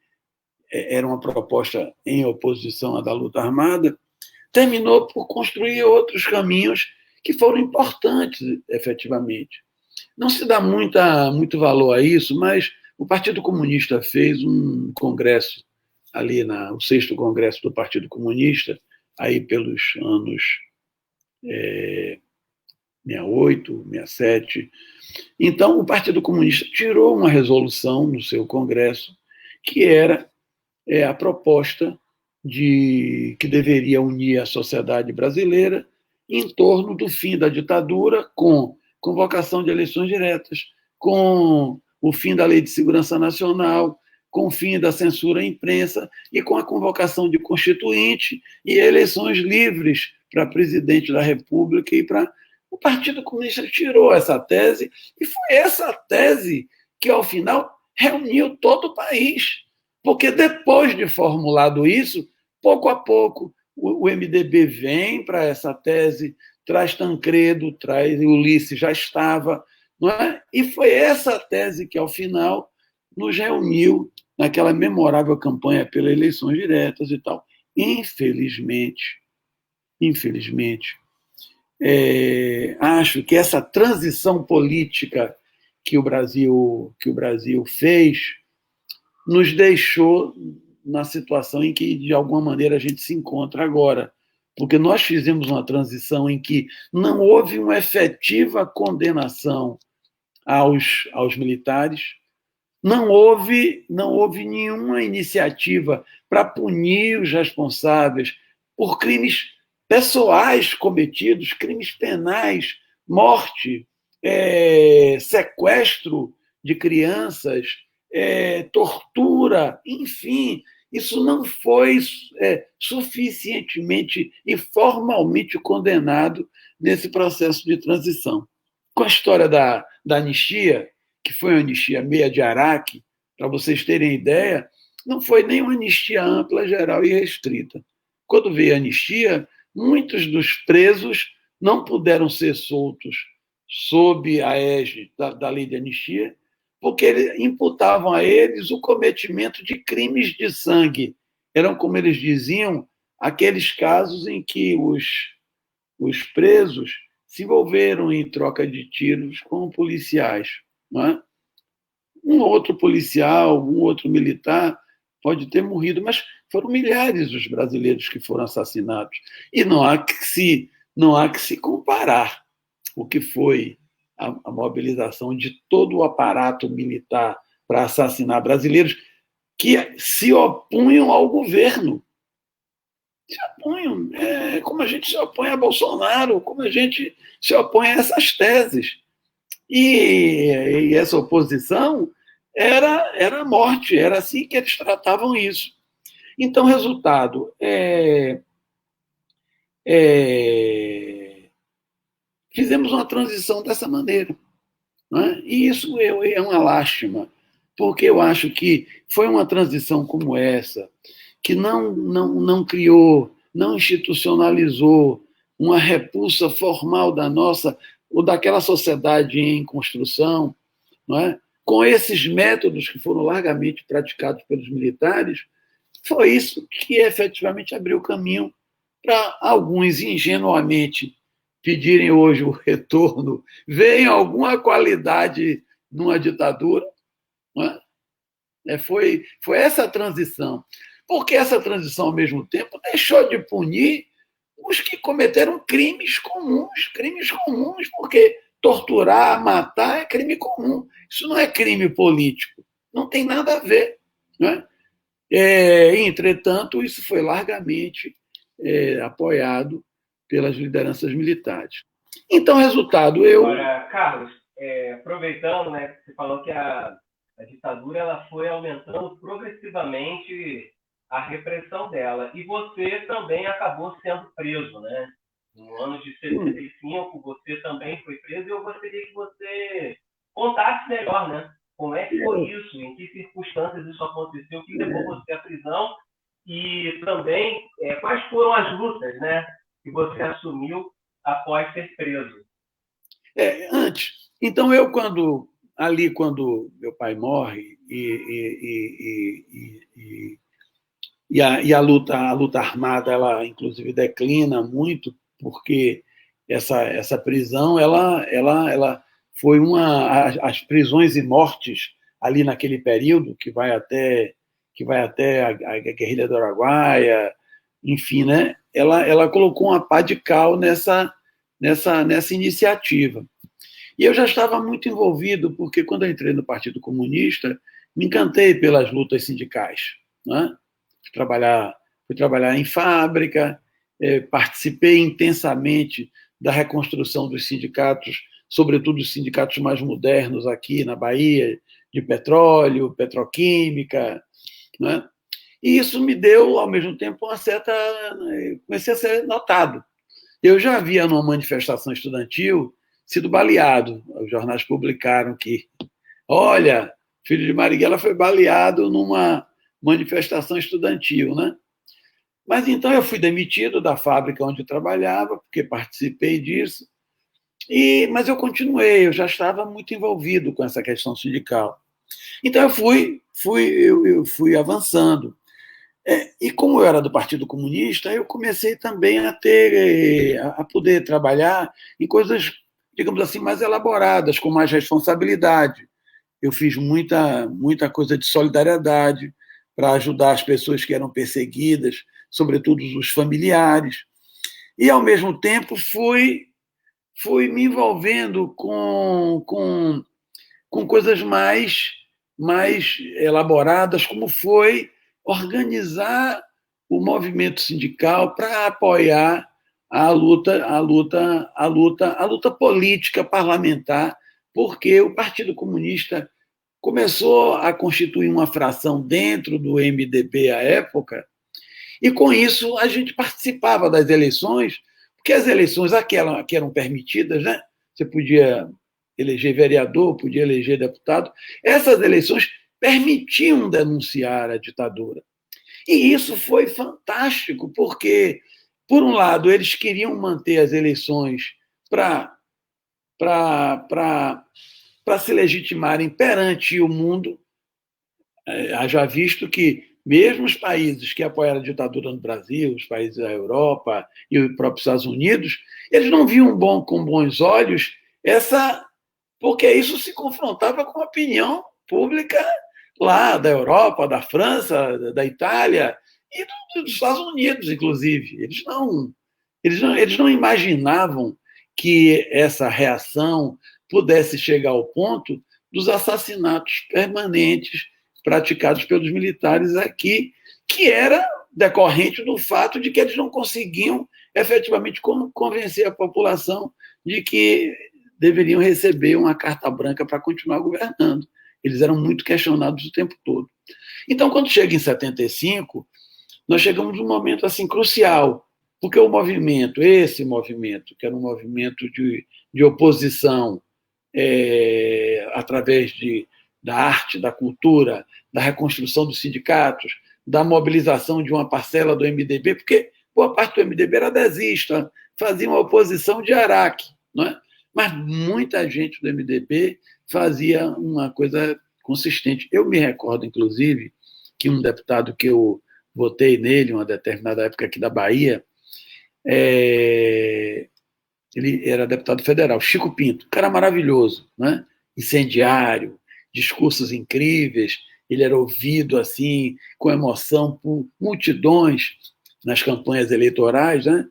Speaker 3: era uma proposta em oposição à da luta armada, terminou por construir outros caminhos que foram importantes, efetivamente. Não se dá muito valor a isso, mas o Partido Comunista fez um congresso, ali o 6º Congresso do Partido Comunista, aí pelos anos 68, 67. Então, o Partido Comunista tirou uma resolução no seu congresso que era a proposta que deveria unir a sociedade brasileira em torno do fim da ditadura, com convocação de eleições diretas, com o fim da Lei de Segurança Nacional, com o fim da censura à imprensa e com a convocação de constituinte e eleições livres para presidente da República e para... O Partido Comunista tirou essa tese e foi essa tese que, ao final, reuniu todo o país. Porque depois de formulado isso, pouco a pouco, o MDB vem para essa tese, traz Tancredo, traz Ulisses, já estava, não é? E foi essa tese que, ao final, nos reuniu naquela memorável campanha pelas eleições diretas e tal. Infelizmente, acho que essa transição política que o Brasil fez nos deixou na situação em que, de alguma maneira, a gente se encontra agora. Porque nós fizemos uma transição em que não houve uma efetiva condenação aos militares, não houve nenhuma iniciativa para punir os responsáveis por crimes pessoais cometidos, crimes penais, morte, sequestro de crianças, tortura, enfim, isso não foi suficientemente e formalmente condenado nesse processo de transição. Com a história da anistia, que foi uma anistia meia de Araque, para vocês terem ideia, não foi nem uma anistia ampla, geral e restrita. Quando veio a anistia, muitos dos presos não puderam ser soltos sob a égide da lei de anistia, porque eles imputavam a eles o cometimento de crimes de sangue. Eram, como eles diziam, aqueles casos em que os presos se envolveram em troca de tiros com policiais. Não é? Um outro policial, um outro militar pode ter morrido, mas foram milhares os brasileiros que foram assassinados. E não há que se comparar o que foi a mobilização de todo o aparato militar para assassinar brasileiros que se opunham ao governo. Se opunham, como a gente se opõe a Bolsonaro, como a gente se opõe a essas teses. E essa oposição era a morte, era assim que eles tratavam isso. Então, resultado, fizemos uma transição dessa maneira. Não é? E isso é uma lástima, porque eu acho que foi uma transição como essa, que não criou, não institucionalizou uma repulsa formal da nossa ou daquela sociedade em construção, não é? Com esses métodos que foram largamente praticados pelos militares, foi isso que efetivamente abriu caminho para alguns ingenuamente pedirem hoje o retorno, veem alguma qualidade numa ditadura. Não é? Foi essa transição. Porque essa transição, ao mesmo tempo, deixou de punir os que cometeram crimes comuns, porque torturar, matar é crime comum. Isso não é crime político. Não tem nada a ver. Não é? Entretanto, isso foi largamente apoiado pelas lideranças militares. Então, resultado,
Speaker 2: Agora, Carlos, aproveitando, né, que você falou que a ditadura ela foi aumentando progressivamente a repressão dela, e você também acabou sendo preso, né? No ano de 75, você também foi preso, e eu gostaria que você contasse melhor, né? Como é que foi isso, em que circunstâncias isso aconteceu, o que levou você à prisão, e também quais foram as lutas, né, que você assumiu após ser preso.
Speaker 3: Antes. Então, quando meu pai morre e a luta armada, ela inclusive declina muito, porque essa prisão ela foi as prisões e mortes ali naquele período que vai até a guerrilha do Araguaia, enfim, né? Ela colocou uma pá de cal nessa iniciativa. E eu já estava muito envolvido, porque quando eu entrei no Partido Comunista, me encantei pelas lutas sindicais. Né? Fui trabalhar em fábrica, participei intensamente da reconstrução dos sindicatos sobretudo os sindicatos mais modernos aqui na Bahia, de petróleo, petroquímica, né? E isso me deu, ao mesmo tempo, uma certa... Comecei a ser notado. Eu já havia, numa manifestação estudantil, sido baleado. Os jornais publicaram que, olha, filho de Marighella foi baleado numa manifestação estudantil, né? Mas então eu fui demitido da fábrica onde eu trabalhava, porque participei disso, mas eu continuei, eu já estava muito envolvido com essa questão sindical. Então eu fui avançando. E como eu era do Partido Comunista, eu comecei também a poder trabalhar em coisas, digamos assim, mais elaboradas, com mais responsabilidade. Eu fiz muita coisa de solidariedade para ajudar as pessoas que eram perseguidas, sobretudo os familiares. E, ao mesmo tempo, fui me envolvendo com coisas mais elaboradas, como foi organizar o movimento sindical para apoiar a luta política parlamentar, porque o Partido Comunista começou a constituir uma fração dentro do MDB à época, e com isso a gente participava das eleições, porque as eleições aquelas que eram permitidas, né? Você podia eleger vereador, podia eleger deputado, essas eleições permitiam denunciar a ditadura. E isso foi fantástico, porque, por um lado, eles queriam manter as eleições para se legitimarem perante o mundo, haja visto que mesmo os países que apoiaram a ditadura no Brasil, os países da Europa e os próprios Estados Unidos, eles não viam com bons olhos porque isso se confrontava com a opinião pública lá da Europa, da França, da Itália e dos Estados Unidos, inclusive. Eles não imaginavam que essa reação pudesse chegar ao ponto dos assassinatos permanentes praticados pelos militares aqui, que era decorrente do fato de que eles não conseguiam efetivamente convencer a população de que deveriam receber uma carta branca para continuar governando. Eles eram muito questionados o tempo todo. Então, quando chega em 75, nós chegamos num momento assim crucial, porque esse movimento, que era um movimento de oposição através da arte, da cultura, da reconstrução dos sindicatos, da mobilização de uma parcela do MDB, porque boa parte do MDB era desista, fazia uma oposição de Araque, não é? Mas muita gente do MDB fazia uma coisa consistente. Eu me recordo, inclusive, que um deputado que eu votei nele, uma determinada época aqui da Bahia, ele era deputado federal, Chico Pinto, um cara maravilhoso, né? Incendiário, discursos incríveis, ele era ouvido assim com emoção por multidões nas campanhas eleitorais, né?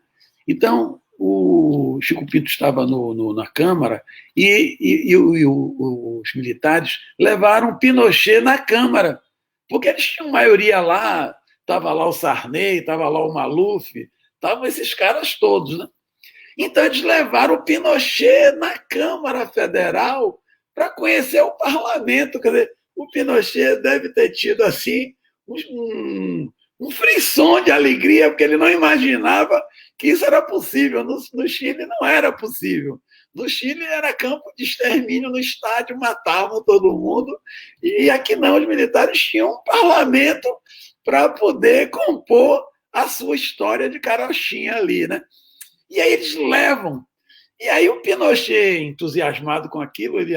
Speaker 3: Então, o Chico Pinto estava na Câmara e os militares levaram Pinochet na Câmara, porque eles tinham maioria lá, estava lá o Sarney, estava lá o Maluf, estavam esses caras todos, né? Então, eles levaram o Pinochet na Câmara Federal para conhecer o parlamento. Quer dizer, o Pinochet deve ter tido assim um frisson de alegria, porque ele não imaginava que isso era possível. No Chile não era possível. No Chile era campo de extermínio no estádio, matavam todo mundo. E aqui não, os militares tinham um parlamento para poder compor a sua história de carochinha ali, né? E aí eles levam. E aí o Pinochet, entusiasmado com aquilo, ele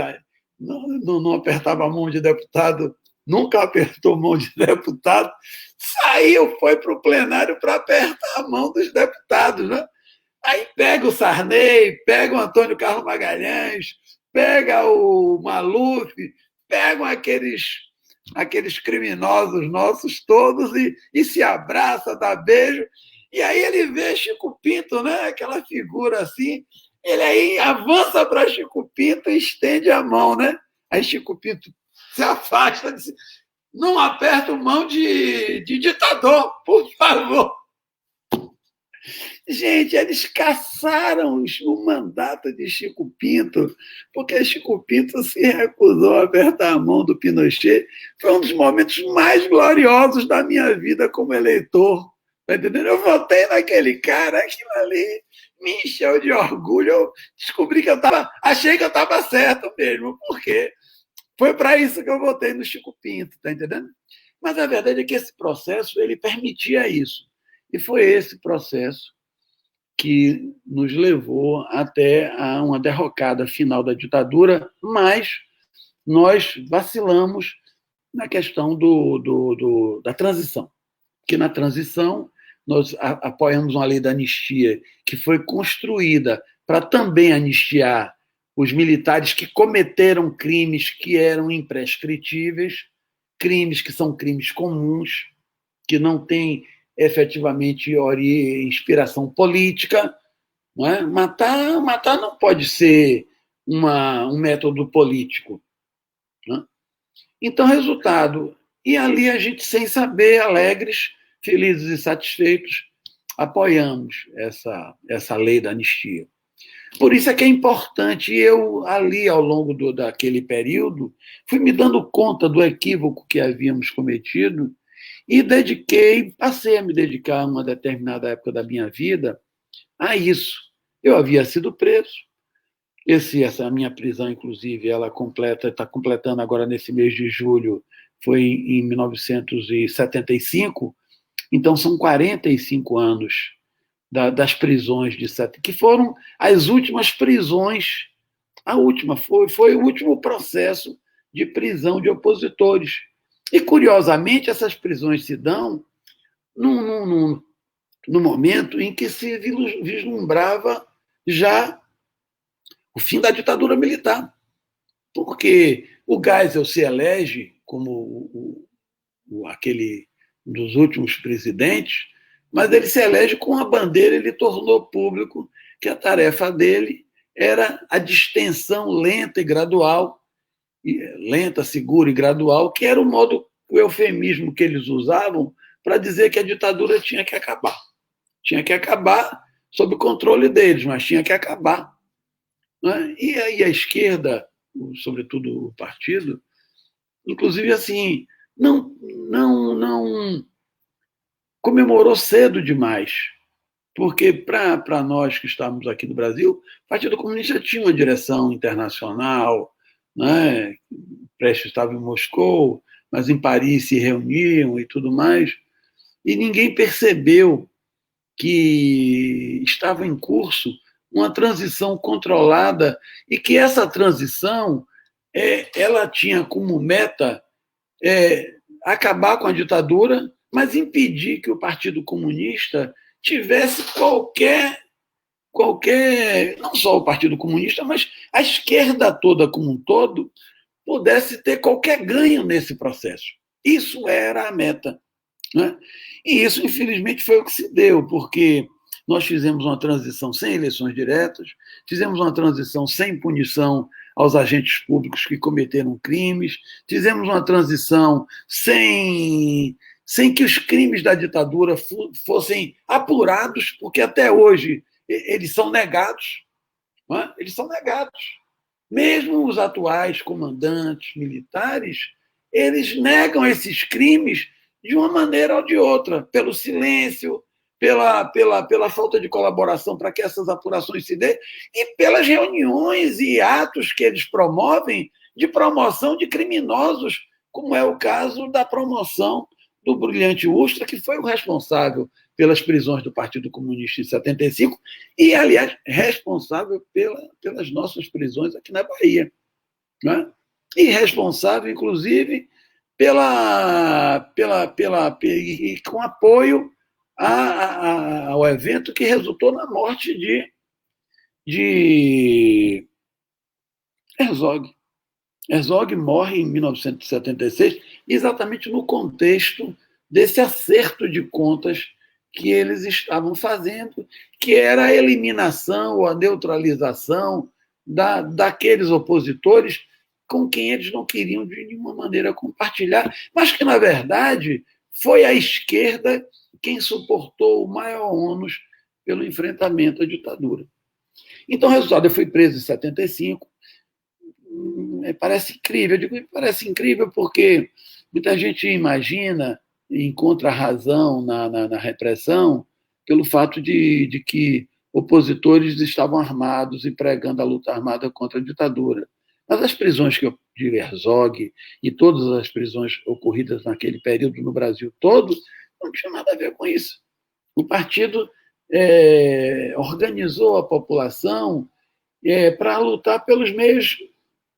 Speaker 3: não apertava a mão de deputado, nunca apertou a mão de deputado, saiu, foi para o plenário para apertar a mão dos deputados, né? Aí pega o Sarney, pega o Antônio Carlos Magalhães, pega o Maluf, pegam aqueles criminosos nossos todos e se abraça, dá beijo. E aí ele vê Chico Pinto, né? Aquela figura assim, ele aí avança para Chico Pinto e estende a mão, né? Aí Chico Pinto se afasta, diz, não aperta mão de ditador, por favor. Gente, eles caçaram o mandato de Chico Pinto, porque Chico Pinto se recusou a apertar a mão do Pinochet. Foi um dos momentos mais gloriosos da minha vida como eleitor. Tá entendendo? Eu votei naquele cara, aquilo ali me encheu de orgulho. Eu descobri que achei que eu estava certo mesmo, porque foi para isso que eu votei no Chico Pinto, tá entendendo? Mas a verdade é que esse processo ele permitia isso. E foi esse processo que nos levou até a uma derrocada final da ditadura, mas nós vacilamos na questão da transição. Porque na transição nós apoiamos uma lei da anistia que foi construída para também anistiar os militares que cometeram crimes que eram imprescritíveis, crimes que são crimes comuns, que não têm efetivamente inspiração política. Não é? Matar não pode ser um método político. Não é? Então, resultado, e ali a gente, sem saber, alegres, felizes e satisfeitos, apoiamos essa lei da anistia. Por isso é que é importante, e eu ali, ao longo daquele período, fui me dando conta do equívoco que havíamos cometido e passei a me dedicar a uma determinada época da minha vida a isso. Eu havia sido preso. Essa minha prisão, inclusive, ela está completando agora nesse mês de julho, foi em 1975, então são 45 anos das prisões que foram as últimas prisões. A última foi o último processo de prisão de opositores. E, curiosamente, essas prisões se dão no momento em que se vislumbrava já o fim da ditadura militar. Porque o Geisel se elege como aquele dos últimos presidentes, mas ele se elege com a bandeira, ele tornou público que a tarefa dele era a distensão lenta, segura e gradual, que era o eufemismo que eles usavam para dizer que a ditadura tinha que acabar. Tinha que acabar sob o controle deles, mas tinha que acabar. Né? E aí a esquerda, sobretudo o partido, inclusive assim, não comemorou cedo demais, porque para nós que estávamos aqui no Brasil, o Partido Comunista tinha uma direção internacional, né? Prestes estava em Moscou, mas em Paris se reuniam e tudo mais, e ninguém percebeu que estava em curso uma transição controlada e que essa transição ela tinha como meta acabar com a ditadura, mas impedir que o Partido Comunista tivesse qualquer, não só o Partido Comunista, mas a esquerda toda como um todo, pudesse ter qualquer ganho nesse processo. Isso era a meta. Né? E isso, infelizmente, foi o que se deu, porque nós fizemos uma transição sem eleições diretas, fizemos uma transição sem punição aos agentes públicos que cometeram crimes, fizemos uma transição sem que os crimes da ditadura fossem apurados, porque até hoje eles são negados. Não é? Eles são negados. Mesmo os atuais comandantes militares, eles negam esses crimes de uma maneira ou de outra, pelo silêncio, pela falta de colaboração para que essas apurações se dêem e pelas reuniões e atos que eles promovem de promoção de criminosos, como é o caso da promoção do Brilhante Ustra, que foi o responsável pelas prisões do Partido Comunista em 75 e, aliás, responsável pelas nossas prisões aqui na Bahia. Né? E responsável, inclusive, com apoio ao evento que resultou na morte de Herzog. Herzog morre em 1976, exatamente no contexto desse acerto de contas que eles estavam fazendo, que era a eliminação ou a neutralização daqueles opositores com quem eles não queriam de nenhuma maneira compartilhar, mas que, na verdade, foi a esquerda quem suportou o maior ônus pelo enfrentamento à ditadura. Então, resultado, eu fui preso em 75. Parece incrível. Eu digo, parece incrível porque muita gente imagina e encontra razão na repressão pelo fato de que opositores estavam armados e pregando a luta armada contra a ditadura. Mas as prisões de Herzog e todas as prisões ocorridas naquele período no Brasil todo não tinham nada a ver com isso. O partido organizou a população para lutar pelos meios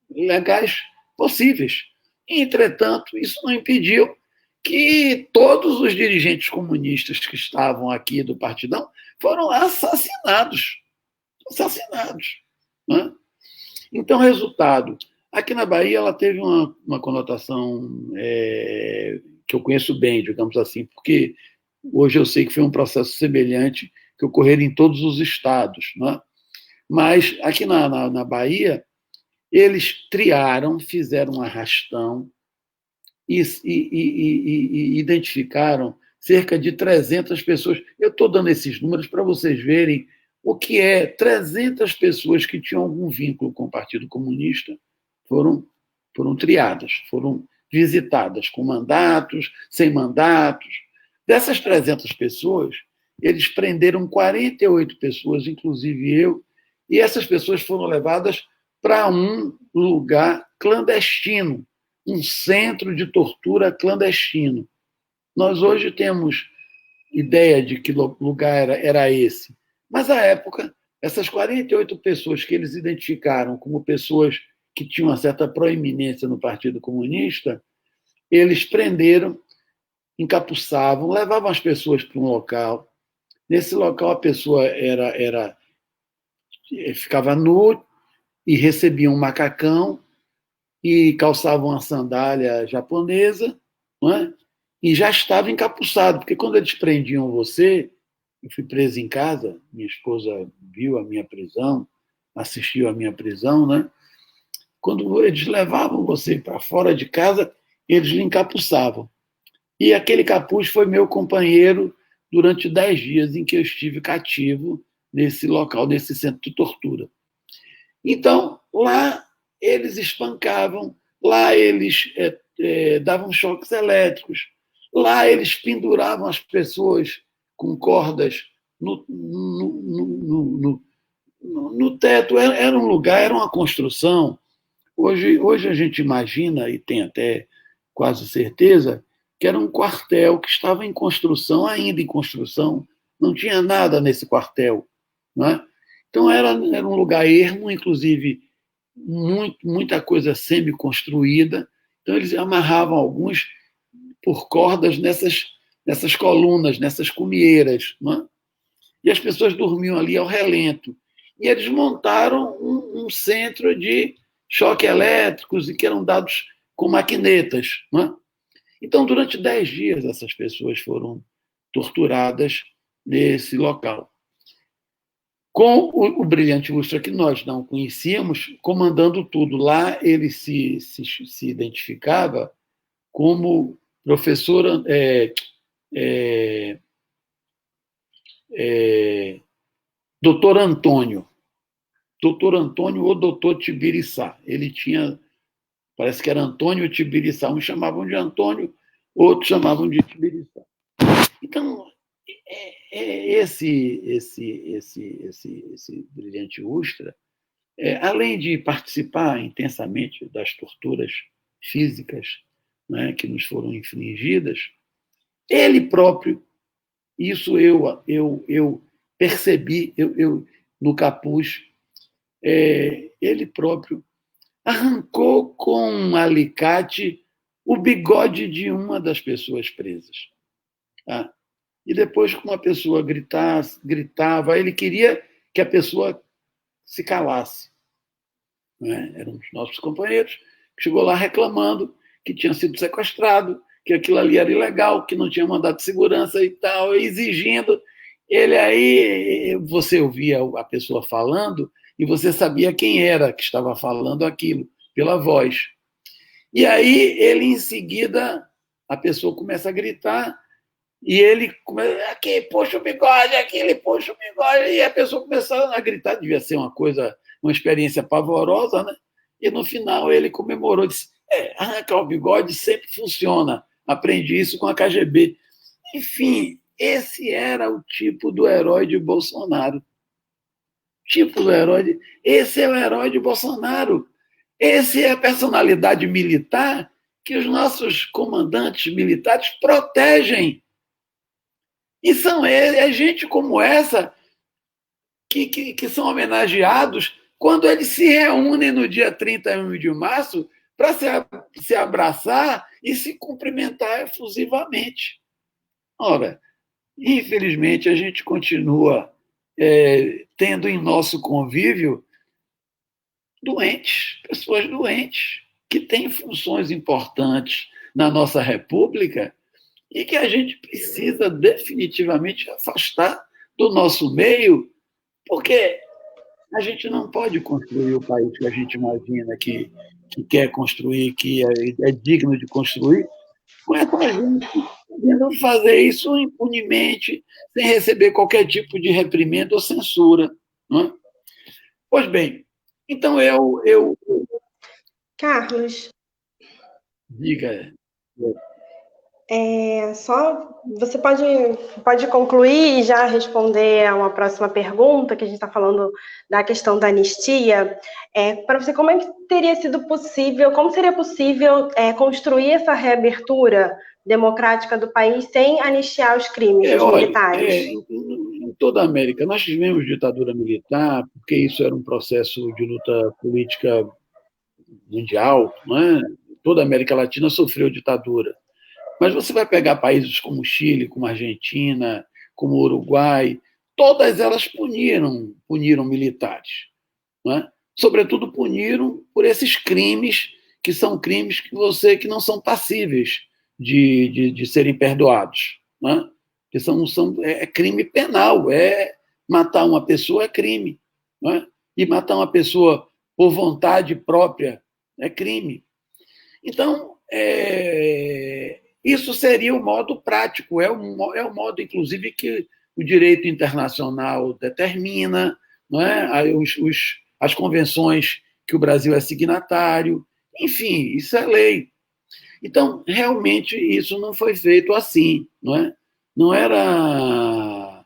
Speaker 3: legais possíveis. Entretanto, isso não impediu que todos os dirigentes comunistas que estavam aqui do Partidão foram assassinados. Né? Então, resultado, aqui na Bahia ela teve uma conotação que eu conheço bem, digamos assim, porque hoje eu sei que foi um processo semelhante que ocorreu em todos os estados. Né? Mas aqui na Bahia, eles triaram, fizeram um arrastão e identificaram cerca de 300 pessoas. Eu estou dando esses números para vocês verem o que é 300 pessoas que tinham algum vínculo com o Partido Comunista foram triadas, foram visitadas com mandatos, sem mandatos. Dessas 300 pessoas, eles prenderam 48 pessoas, inclusive eu, e essas pessoas foram levadas para um lugar clandestino, um centro de tortura clandestino. Nós hoje temos ideia de que lugar era esse, mas, à época, essas 48 pessoas que eles identificaram como pessoas que tinham uma certa proeminência no Partido Comunista, eles prenderam, encapuçavam, levavam as pessoas para um local. Nesse local, a pessoa ficava nua e recebia um macacão e calçava uma sandália japonesa, não é? E já estava encapuçado, porque quando eles prendiam você, eu fui preso em casa, minha esposa viu a minha prisão, assistiu à minha prisão, né? Quando eles levavam você para fora de casa, eles lhe encapuçavam. E aquele capuz foi meu companheiro durante 10 dias em que eu estive cativo nesse local, nesse centro de tortura. Então, lá eles espancavam, lá eles davam choques elétricos, lá eles penduravam as pessoas com cordas no teto. Era um lugar, era uma construção. Hoje a gente imagina, e tem até quase certeza, que era um quartel que estava em construção, ainda em construção, não tinha nada nesse quartel. Não é? Então era um lugar ermo, inclusive muita coisa semi-construída. Então eles amarravam alguns por cordas nessas colunas, nessas cumieiras. Não é? E as pessoas dormiam ali ao relento. E eles montaram um centro de choque elétricos e que eram dados com maquinetas. Não é? Então, durante 10 dias, essas pessoas foram torturadas nesse local. Com o brilhante Ustra, que nós não conhecíamos, comandando tudo. Lá ele se identificava como professor doutor Antônio. Doutor Antônio ou doutor Tibiriçá. Ele tinha, parece que era Antônio Tibiriçá. Uns chamavam de Antônio, outros chamavam de Tibiriçá. Então, esse brilhante Ustra, além de participar intensamente das torturas físicas, né, que nos foram infligidas, ele próprio, isso eu percebi no capuz, ele próprio arrancou com um alicate o bigode de uma das pessoas presas. Tá? E depois, que uma pessoa gritava, ele queria que a pessoa se calasse. Né? Era um dos nossos companheiros que chegou lá reclamando que tinha sido sequestrado, que aquilo ali era ilegal, que não tinha mandado de segurança e tal, exigindo. Ele aí, você ouvia a pessoa falando e você sabia quem era que estava falando aquilo, pela voz. E aí, ele, em seguida, a pessoa começa a gritar E ele aqui puxa o bigode, aqui ele puxa o bigode, e a pessoa começou a gritar, devia ser uma experiência pavorosa, né? E no final ele comemorou, disse: arrancar o bigode sempre funciona, aprendi isso com a KGB. Enfim, esse era o tipo do herói de Bolsonaro. Esse é o herói de Bolsonaro. Esse é a personalidade militar que os nossos comandantes militares protegem. E é gente como essa que são homenageados quando eles se reúnem no dia 31 de março para se abraçar e se cumprimentar efusivamente. Ora, infelizmente, a gente continua tendo em nosso convívio pessoas doentes, que têm funções importantes na nossa República e que a gente precisa definitivamente afastar do nosso meio, porque a gente não pode construir o país que a gente imagina que quer construir, que é digno de construir, com essa gente podendo fazer isso impunemente, sem receber qualquer tipo de reprimenda ou censura. Não é? Pois bem, então
Speaker 1: Carlos,
Speaker 3: diga.
Speaker 1: só você pode concluir e já responder a uma próxima pergunta, que a gente está falando da questão da anistia. Para você, como é que teria sido possível, como seria possível construir essa reabertura democrática do país sem anistiar os crimes dos militares?
Speaker 3: Em toda a América, nós tivemos ditadura militar, porque isso era um processo de luta política mundial, não é? Toda a América Latina sofreu ditadura. Mas você vai pegar países como Chile, como Argentina, como Uruguai, todas elas puniram militares. Não é? Sobretudo puniram por esses crimes, que são crimes que não são passíveis de serem perdoados. Não é? Que é crime penal, matar uma pessoa é crime. Não é? E matar uma pessoa por vontade própria é crime. Então, isso seria o modo prático, é o modo, inclusive, que o direito internacional determina, não é? As convenções que o Brasil é signatário, enfim, isso é lei. Então, realmente, isso não foi feito assim, não é? Não era...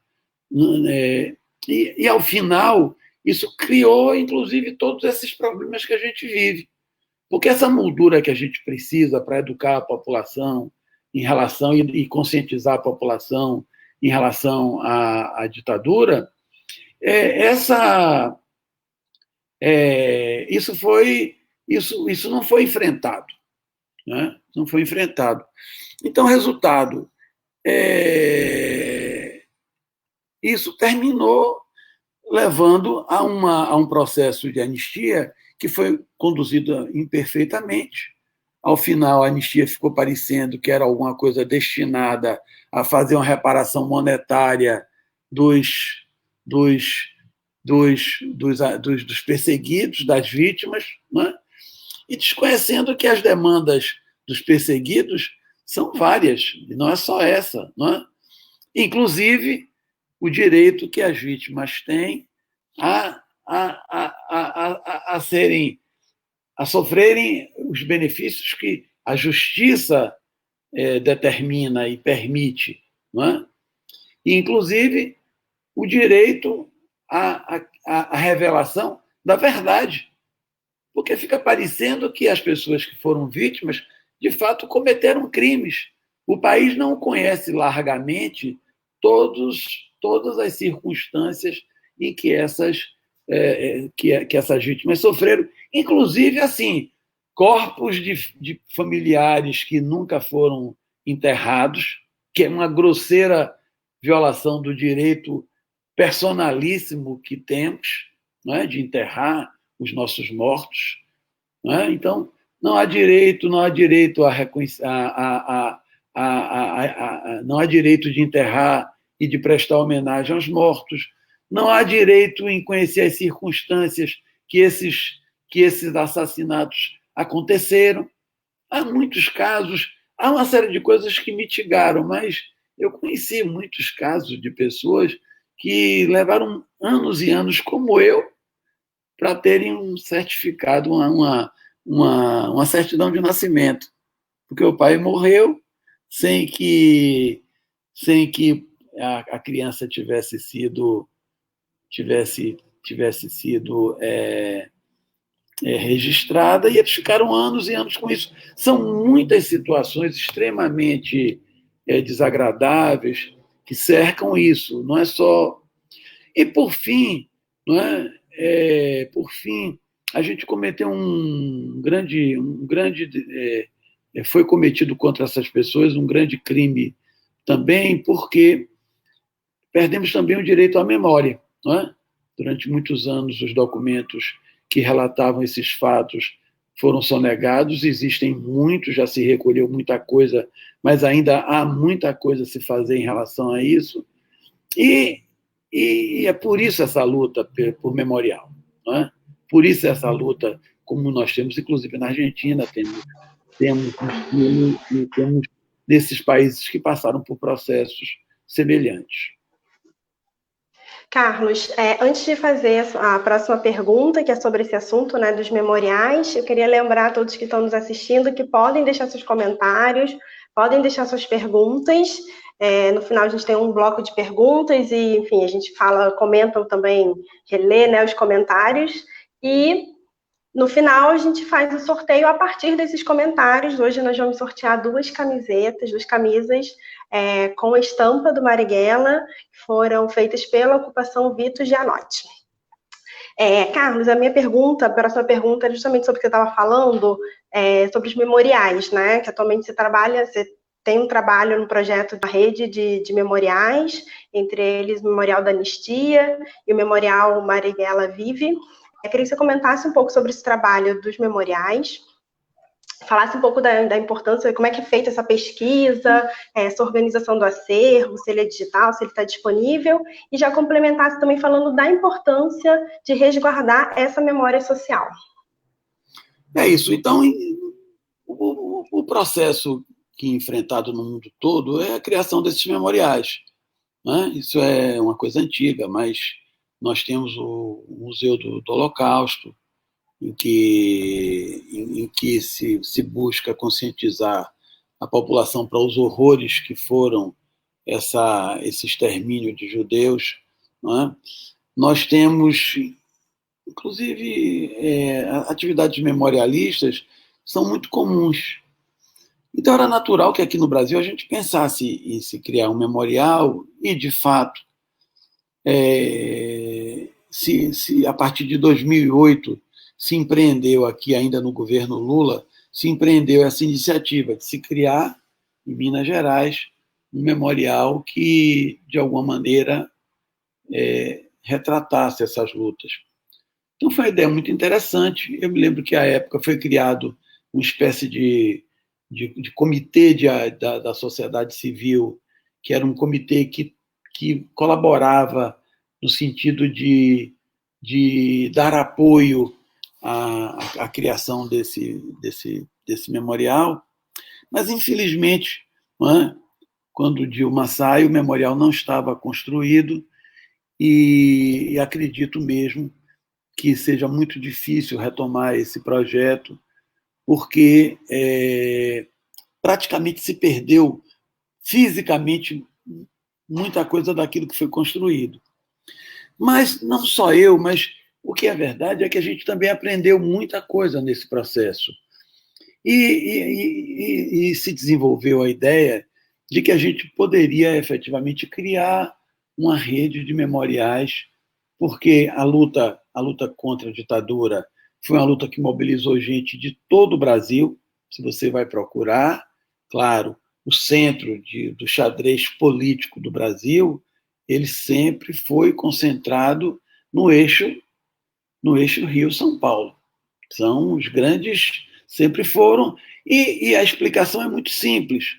Speaker 3: E, ao final, isso criou, inclusive, todos esses problemas que a gente vive. Porque essa moldura que a gente precisa para educar a população em relação e conscientizar a população em relação à ditadura, isso não foi enfrentado. Né? Não foi enfrentado. Então, resultado, isso terminou levando a um processo de anistia que foi conduzido imperfeitamente. Ao final, a anistia ficou parecendo que era alguma coisa destinada a fazer uma reparação monetária dos perseguidos, das vítimas, né? E desconhecendo que as demandas dos perseguidos são várias, e não é só essa. Não é? Inclusive, o direito que as vítimas têm a sofrerem os benefícios que a justiça determina e permite, não é? E, inclusive, o direito à revelação da verdade, porque fica parecendo que as pessoas que foram vítimas, de fato, cometeram crimes. O país não conhece largamente todas as circunstâncias em que essas vítimas sofreram, inclusive assim, corpos de familiares que nunca foram enterrados, que é uma grosseira violação do direito personalíssimo que temos, não é, de enterrar os nossos mortos. Não é? Então, não há direito não há direito de enterrar e de prestar homenagem aos mortos. Não há direito em conhecer as circunstâncias que esses assassinatos aconteceram. Há muitos casos, há uma série de coisas que mitigaram, mas Eu conheci muitos casos de pessoas que levaram anos e anos, como eu, para terem um certificado, uma certidão de nascimento, porque o pai morreu sem que a criança tivesse sido registrada, e eles ficaram anos e anos com isso. São muitas situações extremamente desagradáveis que cercam isso. Não é só. E por fim, não é? Por fim, a gente cometeu foi cometido contra essas pessoas um grande crime também, porque perdemos também o direito à memória, não é? Durante muitos anos, os documentos que relatavam esses fatos foram sonegados, existem muitos, já se recolheu muita coisa, mas ainda há muita coisa a se fazer em relação a isso, e é por isso essa luta por memorial, não é? Por isso essa luta, como nós temos, inclusive na Argentina, temos e temos desses países que passaram por processos semelhantes.
Speaker 1: Carlos, antes de fazer a próxima pergunta, que é sobre esse assunto, né, dos memoriais, eu queria lembrar a todos que estão nos assistindo que podem deixar seus comentários, podem deixar suas perguntas. No final a gente tem um bloco de perguntas e, enfim, a gente comenta também, relê, né, os comentários. E no final a gente faz o sorteio a partir desses comentários. Hoje nós vamos sortear duas camisas com a estampa do Marighella, que foram feitas pela ocupação Vitor Gianotti. Carlos, a próxima pergunta é justamente sobre o que você estava falando, sobre os memoriais, né? Que atualmente você tem um trabalho no projeto da rede de memoriais, entre eles o Memorial da Anistia e o Memorial Marighella Vive. Eu queria que você comentasse um pouco sobre esse trabalho dos memoriais, falasse um pouco da importância, como é que é feita essa pesquisa, essa organização do acervo, se ele é digital, se ele está disponível, e já complementasse também falando da importância de resguardar essa memória social.
Speaker 3: É isso. Então, o processo que é enfrentado no mundo todo é a criação desses memoriais, né? Isso é uma coisa antiga, mas nós temos o Museu do Holocausto, em que se busca conscientizar a população para os horrores que foram esse extermínio de judeus, não é? Nós temos, inclusive, atividades memorialistas são muito comuns. Então, era natural que aqui no Brasil a gente pensasse em se criar um memorial e, de fato, se a partir de 2008 se empreendeu aqui, ainda no governo Lula, se empreendeu essa iniciativa de se criar, em Minas Gerais, um memorial que, de alguma maneira, retratasse essas lutas. Então, foi uma ideia muito interessante. Eu me lembro que, à época, foi criado uma espécie de comitê da sociedade civil, que era um comitê que colaborava no sentido de dar apoio à criação desse memorial, mas, infelizmente, quando Dilma sai, o memorial não estava construído e acredito mesmo que seja muito difícil retomar esse projeto, porque praticamente se perdeu fisicamente muita coisa daquilo que foi construído. Mas não só eu, mas o que é verdade é que a gente também aprendeu muita coisa nesse processo. E se desenvolveu a ideia de que a gente poderia efetivamente criar uma rede de memoriais, porque a luta contra a ditadura foi uma luta que mobilizou gente de todo o Brasil. Se você vai procurar, claro, o centro do xadrez político do Brasil, ele sempre foi concentrado no eixo Rio-São Paulo. São os grandes, sempre foram, e a explicação é muito simples,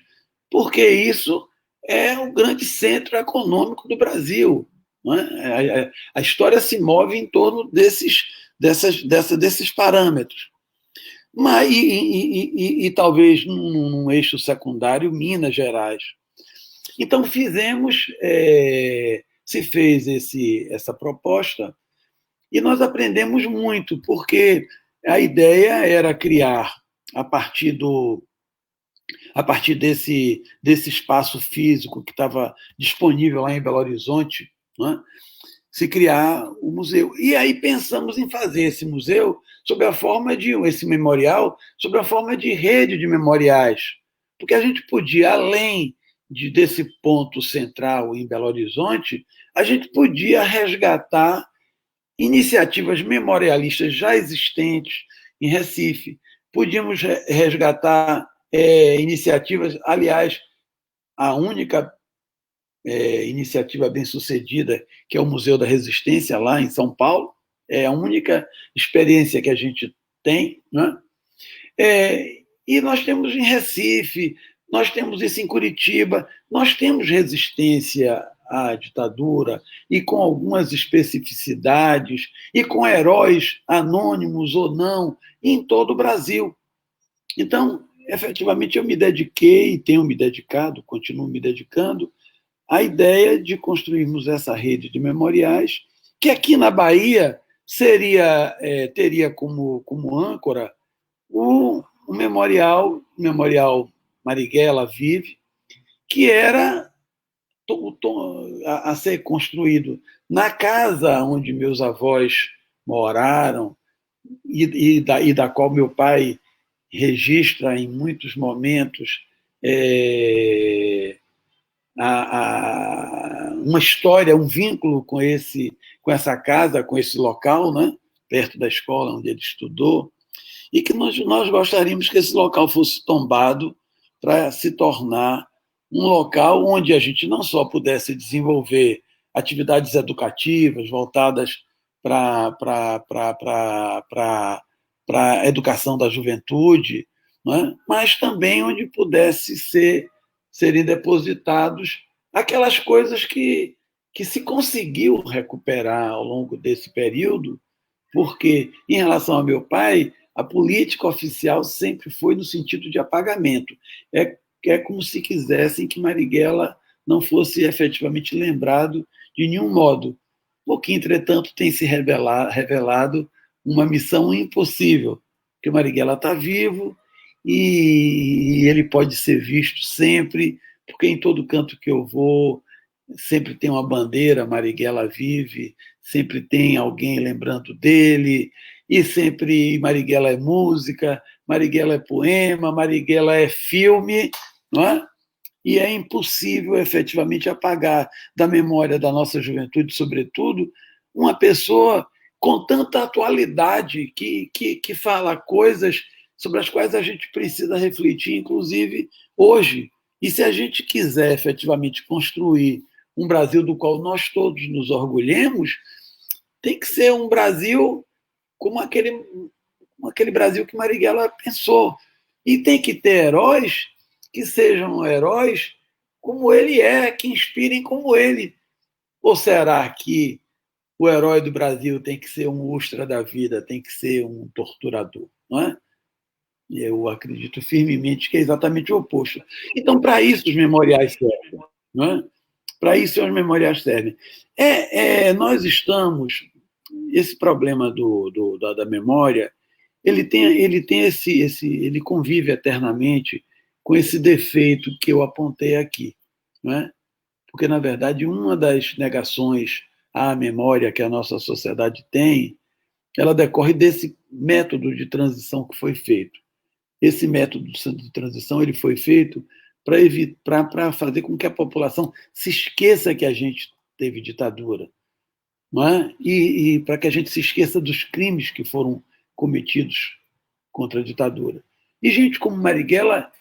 Speaker 3: porque isso é o grande centro econômico do Brasil. Não é? A história se move em torno desses parâmetros. Mas, e talvez num eixo secundário, Minas Gerais. Então, se fez essa proposta, e nós aprendemos muito, porque a ideia era criar, a partir desse espaço físico que estava disponível lá em Belo Horizonte, né, se criar o museu. E aí pensamos em fazer esse museu esse memorial, sob a forma de rede de memoriais, porque a gente podia, além desse ponto central em Belo Horizonte, a gente podia resgatar iniciativas memorialistas já existentes em Recife, podíamos resgatar iniciativas, aliás, a única iniciativa bem-sucedida, que é o Museu da Resistência, lá em São Paulo, é a única experiência que a gente tem, né? E nós temos em Recife, nós temos isso em Curitiba, nós temos resistência à ditadura, e com algumas especificidades, e com heróis anônimos ou não, em todo o Brasil. Então, efetivamente, eu me dediquei, e tenho me dedicado, continuo me dedicando, à ideia de construirmos essa rede de memoriais, que aqui na Bahia teria como âncora o memorial Marighella Vive, que era a ser construído na casa onde meus avós moraram e da qual meu pai registra em muitos momentos uma história, um vínculo com essa casa, com esse local, né, perto da escola onde ele estudou, e que nós gostaríamos que esse local fosse tombado para se tornar um local onde a gente não só pudesse desenvolver atividades educativas voltadas para a educação da juventude, né? Mas também onde pudesse serem depositados aquelas coisas que se conseguiu recuperar ao longo desse período, porque, em relação ao meu pai, a política oficial sempre foi no sentido de apagamento. É como se quisessem que Marighella não fosse efetivamente lembrado de nenhum modo, o que, entretanto, tem se revelado uma missão impossível, porque Marighella está vivo e ele pode ser visto sempre, porque em todo canto que eu vou, sempre tem uma bandeira, Marighella vive, sempre tem alguém lembrando dele, e sempre Marighella é música, Marighella é poema, Marighella é filme, não é? E é impossível efetivamente apagar da memória da nossa juventude, sobretudo, uma pessoa com tanta atualidade que fala coisas sobre as quais a gente precisa refletir, inclusive hoje. E se a gente quiser efetivamente construir um Brasil do qual nós todos nos orgulhemos, tem que ser um Brasil como aquele Brasil que Marighella pensou. E tem que ter heróis que sejam heróis como ele que inspirem como ele. Ou será que o herói do Brasil tem que ser um Ustra da vida, tem que ser um torturador? Não é? Eu acredito firmemente que é exatamente o oposto. Então, para isso os memoriais servem. Não é? Para isso os memoriais servem. Nós estamos... Esse problema da memória, ele convive eternamente com esse defeito que eu apontei aqui, não é? Porque, na verdade, uma das negações à memória que a nossa sociedade tem, ela decorre desse método de transição que foi feito. Esse método de transição ele foi feito para fazer com que a população se esqueça que a gente teve ditadura, não é? E para que a gente se esqueça dos crimes que foram cometidos contra a ditadura. E gente como Marighella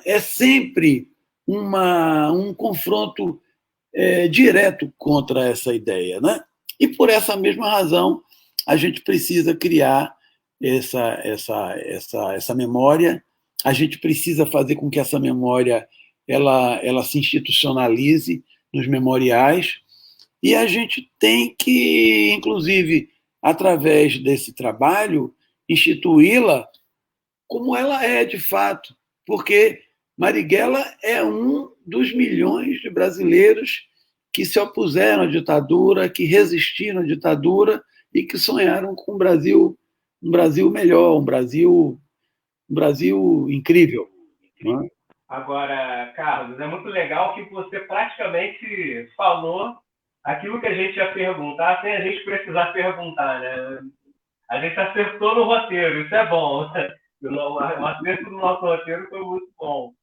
Speaker 3: é sempre um confronto direto contra essa ideia, né? E por essa mesma razão a gente precisa criar essa memória, a gente precisa fazer com que essa memória ela se institucionalize nos memoriais, e a gente tem que, inclusive, através desse trabalho, instituí-la como ela é de fato, porque Marighella é um dos milhões de brasileiros que se opuseram à ditadura, que resistiram à ditadura e que sonharam com um Brasil melhor, um Brasil incrível. Não é?
Speaker 2: Agora, Carlos, é muito legal que você praticamente falou aquilo que a gente ia perguntar sem a gente precisar perguntar, né? A gente acertou no roteiro, isso é bom. O acerto do nosso roteiro foi muito bom.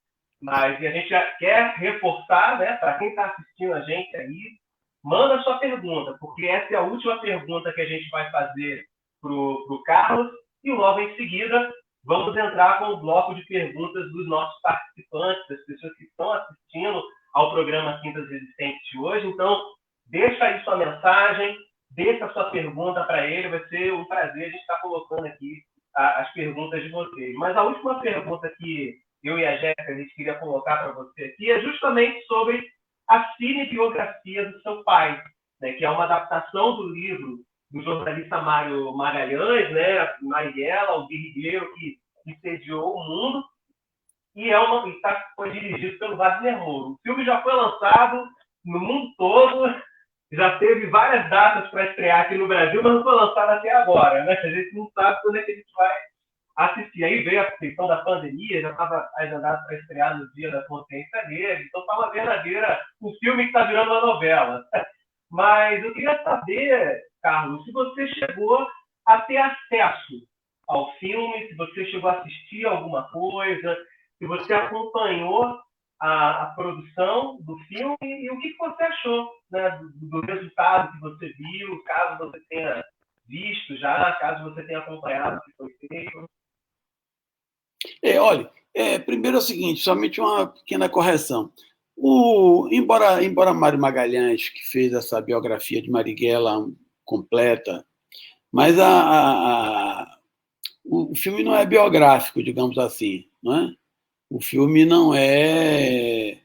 Speaker 2: Mas a gente já quer reforçar, né, para quem está assistindo a gente aí, manda a sua pergunta, porque essa é a última pergunta que a gente vai fazer para o Carlos, e logo em seguida vamos entrar com o bloco de perguntas dos nossos participantes, das pessoas que estão assistindo ao programa Quintas Resistentes de hoje. Então, deixa aí sua mensagem, deixa a sua pergunta para ele, vai ser um prazer a gente estar colocando aqui as perguntas de vocês. Mas a última pergunta que eu e a Jéssica a gente queria colocar para você aqui é justamente sobre a cinebiografia do seu pai, né, que é uma adaptação do livro do jornalista Mário Magalhães, né, Marighella, o guerrilheiro que sediou o mundo, e foi dirigido pelo Wagner Moura. O filme já foi lançado no mundo todo, já teve várias datas para estrear aqui no Brasil, mas não foi lançado até agora, né? A gente não sabe quando é que a gente vai assistir. Aí veio a questão da pandemia, já estava agendado para estrear no Dia da Consciência Negra, então está uma verdadeira, um filme que está virando uma novela. Mas eu queria saber, Carlos, se você chegou a ter acesso ao filme, se você chegou a assistir alguma coisa, se você acompanhou a produção do filme e o que você achou, né, do resultado que você viu, caso você tenha visto já, caso você tenha acompanhado o que foi feito.
Speaker 3: Olha, primeiro é o seguinte, somente uma pequena correção. Embora Mário Magalhães, que fez essa biografia de Marighella completa, mas o filme não é biográfico, digamos assim, não é? O filme não é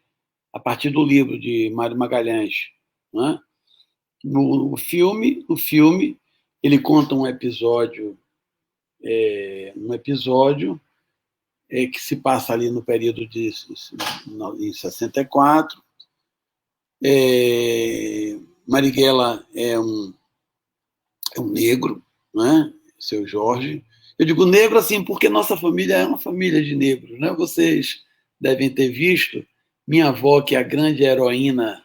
Speaker 3: a partir do livro de Mário Magalhães, não é? O filme, ele conta um episódio que se passa ali no período em 64. Marighella é um negro, né? Seu Jorge. Eu digo negro assim porque nossa família é uma família de negros, né? Vocês devem ter visto minha avó, que é a grande heroína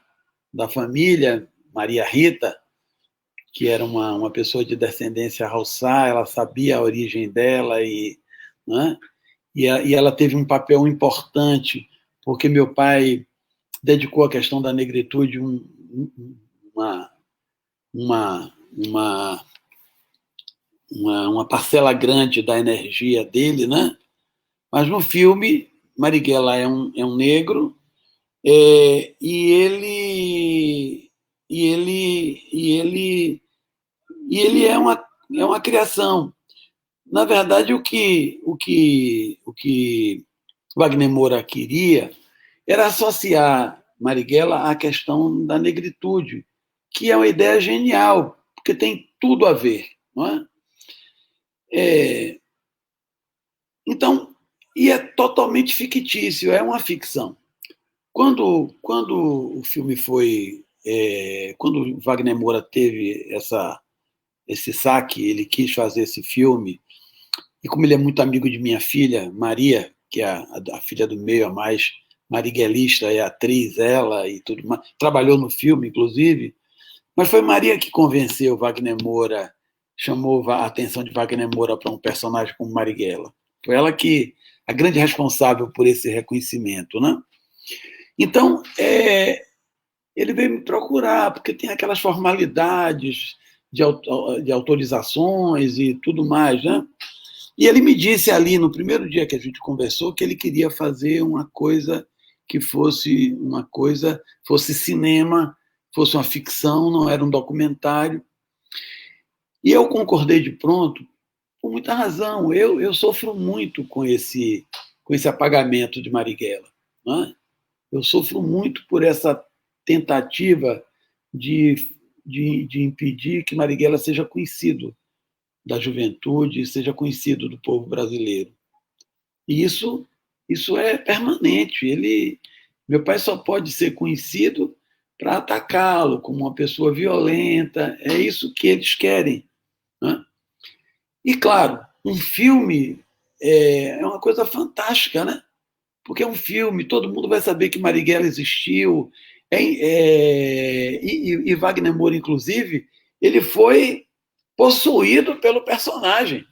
Speaker 3: da família, Maria Rita, que era uma pessoa de descendência Haussá, ela sabia a origem dela né? E ela teve um papel importante, porque meu pai dedicou à questão da negritude uma parcela grande da energia dele, né? Mas no filme, Marighella é um negro, e ele é uma criação. Na verdade, o que Wagner Moura queria era associar Marighella à questão da negritude, que é uma ideia genial, porque tem tudo a ver, não é? Então, e é totalmente fictício, é uma ficção. Quando o filme foi, quando Wagner Moura teve esse saque, ele quis fazer esse filme, e como ele é muito amigo de minha filha, Maria, que é a filha do meio, a mais mariguelista, é atriz, ela e tudo mais, trabalhou no filme, inclusive, mas foi Maria que convenceu Wagner Moura, chamou a atenção de Wagner Moura para um personagem como Marighella. Foi ela que, a grande responsável por esse reconhecimento, né? Então, ele veio me procurar, porque tem aquelas formalidades de autorizações e tudo mais, né? E ele me disse ali, no primeiro dia que a gente conversou, que ele queria fazer uma coisa que fosse cinema, fosse uma ficção, não era um documentário. E eu concordei de pronto, por muita razão. Eu sofro muito com esse apagamento de Marighella, né? Eu sofro muito por essa tentativa de impedir que Marighella seja conhecido da juventude, seja conhecido do povo brasileiro. E isso é permanente. Meu pai só pode ser conhecido para atacá-lo como uma pessoa violenta. É isso que eles querem, né? E, claro, um filme é uma coisa fantástica, né? Porque é um filme, todo mundo vai saber que Marighella existiu, e Wagner Moura, inclusive, ele foi possuído pelo personagem,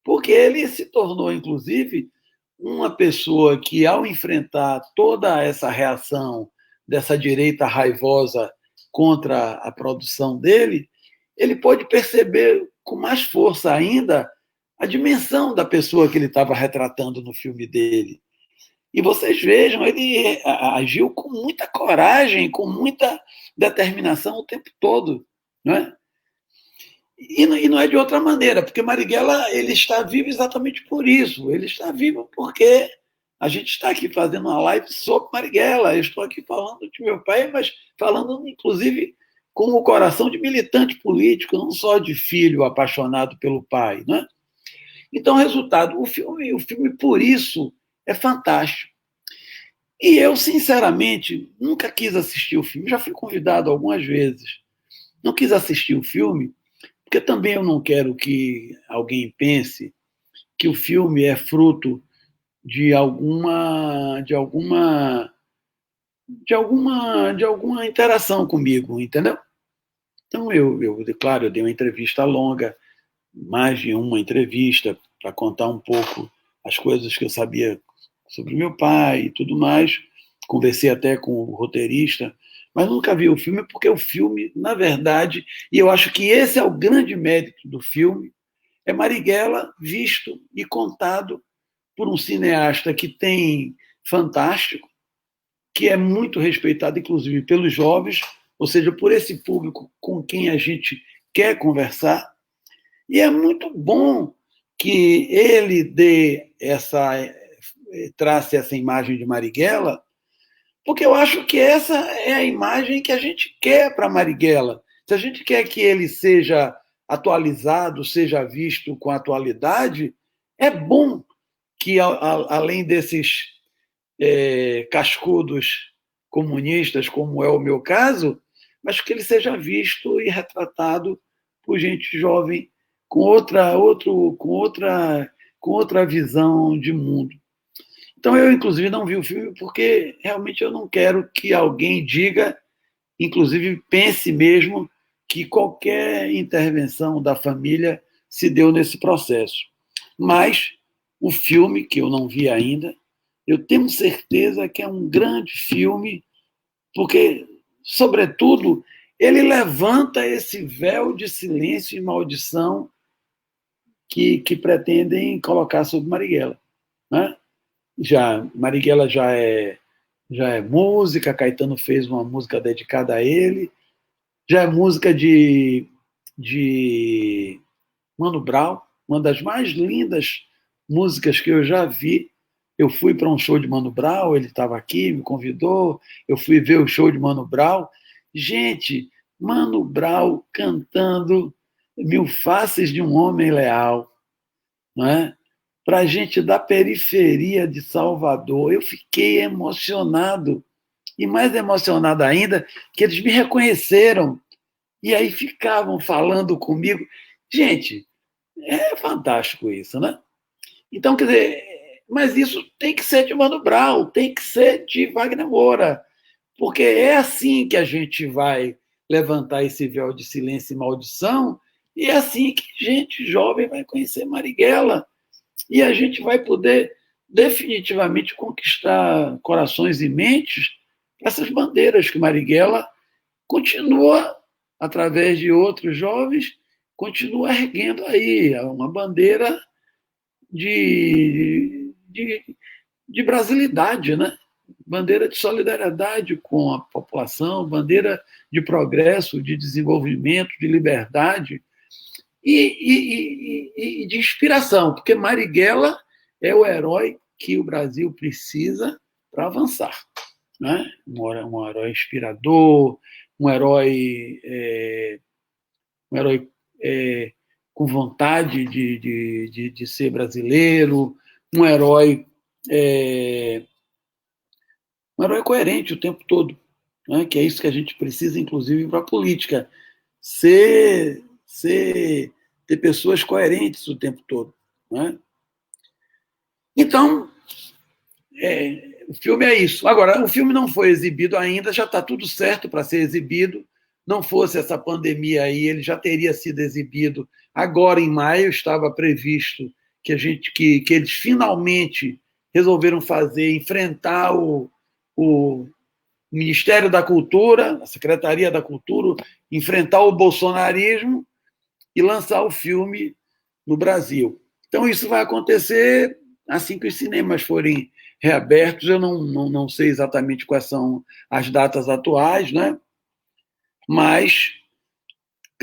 Speaker 3: porque ele se tornou, inclusive, uma pessoa que, ao enfrentar toda essa reação dessa direita raivosa contra a produção dele, ele pôde perceber com mais força ainda a dimensão da pessoa que ele estava retratando no filme dele. E vocês vejam, ele agiu com muita coragem, com muita determinação o tempo todo, não é? E não é de outra maneira, porque Marighella ele está vivo exatamente por isso. Ele está vivo porque a gente está aqui fazendo uma live sobre Marighella. Eu estou aqui falando de meu pai, mas falando, inclusive, com o coração de militante político, não só de filho apaixonado pelo pai, né? Então, resultado, o filme por isso é fantástico. E eu, sinceramente, nunca quis assistir o filme. Já fui convidado algumas vezes. Não quis assistir o filme porque também eu não quero que alguém pense que o filme é fruto de alguma interação comigo, entendeu? Então claro, eu dei uma entrevista longa, mais de uma entrevista para contar um pouco as coisas que eu sabia sobre meu pai e tudo mais. Conversei até com o roteirista, mas nunca vi o filme porque o filme, na verdade, e eu acho que esse é o grande mérito do filme, é Marighella visto e contado por um cineasta que tem fantástico, que é muito respeitado, inclusive, pelos jovens, ou seja, por esse público com quem a gente quer conversar. E é muito bom que ele trace essa imagem de Marighella, porque eu acho que essa é a imagem que a gente quer para Marighella. Se a gente quer que ele seja atualizado, seja visto com atualidade, é bom que, além desses cascudos comunistas, como é o meu caso, mas que ele seja visto e retratado por gente jovem com outra visão de mundo. Então, eu, inclusive, não vi o filme porque realmente eu não quero que alguém diga, inclusive pense mesmo, que qualquer intervenção da família se deu nesse processo. Mas o filme, que eu não vi ainda, eu tenho certeza que é um grande filme, porque, sobretudo, ele levanta esse véu de silêncio e maldição que pretendem colocar sobre Marighella, né? Marighella já é música, Caetano fez uma música dedicada a ele, já é música de Mano Brown, uma das mais lindas músicas que eu já vi. Eu fui para um show de Mano Brown, ele estava aqui, me convidou, eu fui ver o show de Mano Brown. Gente, Mano Brown cantando Mil Faces de um Homem Leal, não é? Para gente da periferia de Salvador. Eu fiquei emocionado, e mais emocionado ainda, que eles me reconheceram, e aí ficavam falando comigo. Gente, é fantástico isso, né? Então, quer dizer, mas isso tem que ser de Mano Brown, tem que ser de Wagner Moura, porque é assim que a gente vai levantar esse véu de silêncio e maldição, e é assim que gente jovem vai conhecer Marighella, e a gente vai poder definitivamente conquistar corações e mentes para essas bandeiras que Marighella continua, através de outros jovens, continua erguendo aí uma bandeira de brasilidade, né? Bandeira de solidariedade com a população, bandeira de progresso, de desenvolvimento, de liberdade e de inspiração, porque Marighella é o herói que o Brasil precisa para avançar, né? Um herói inspirador, um herói com vontade de ser brasileiro, um herói um herói coerente o tempo todo, né? Que é isso que a gente precisa, inclusive, para a política. Ter pessoas coerentes o tempo todo. Né? Então, o filme é isso. Agora, o filme não foi exibido ainda, já está tudo certo para ser exibido. Não fosse essa pandemia aí, ele já teria sido exibido agora em maio, estava previsto que eles finalmente resolveram enfrentar o Ministério da Cultura, a Secretaria da Cultura, enfrentar o bolsonarismo e lançar o filme no Brasil. Então, isso vai acontecer assim que os cinemas forem reabertos. Eu não sei exatamente quais são as datas atuais, né? Mas,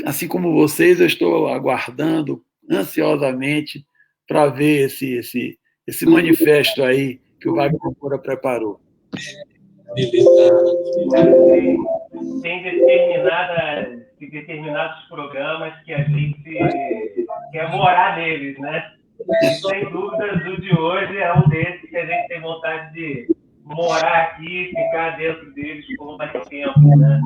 Speaker 3: assim como vocês, eu estou aguardando ansiosamente para ver esse manifesto aí que o Wagner Moura preparou.
Speaker 2: Tem determinados programas que a gente quer morar neles, né? Sem dúvida, o de hoje é um desses que a gente tem vontade de morar aqui, ficar dentro deles por mais tempo, né?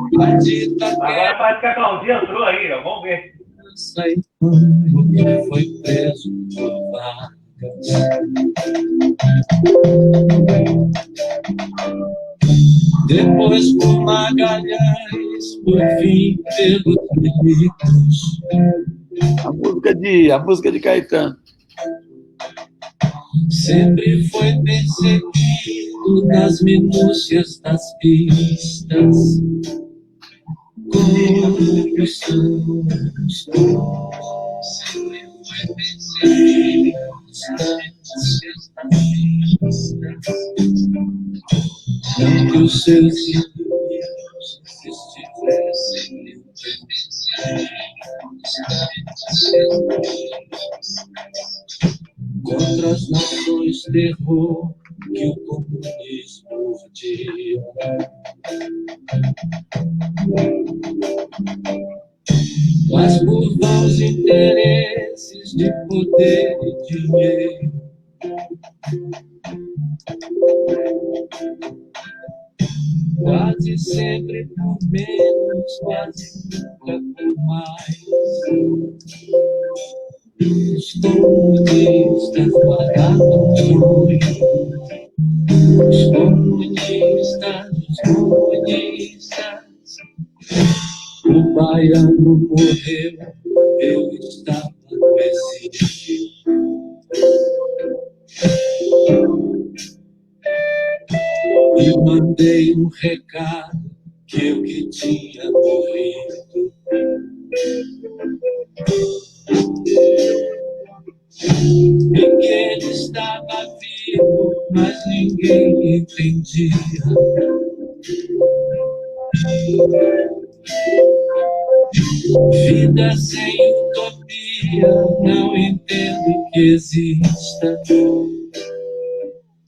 Speaker 2: Agora parece que a Claudinha entrou aí, ó. Vamos ver. Foi preso por
Speaker 3: depois por Magalhães, por fim pelos milicos. A música de Caetano. Sempre foi perseguido nas minúcias das pistas. Corrupção. Sempre foi perseguido nas minúcias das pistas. Não que os seus inimigos estivessem contra as nações terror que o comunismo urdia. Mas por maus interesses de poder e dinheiro, quase sempre por menos, quase nunca por mais. Os comunistas guardavam o sonho. Os comunistas. O baiano morreu, eu estava no exílio. E mandei um recado que tinha morrido. E que ele estava vivo, mas ninguém entendia. Vida sem utopia, não entendo que exista.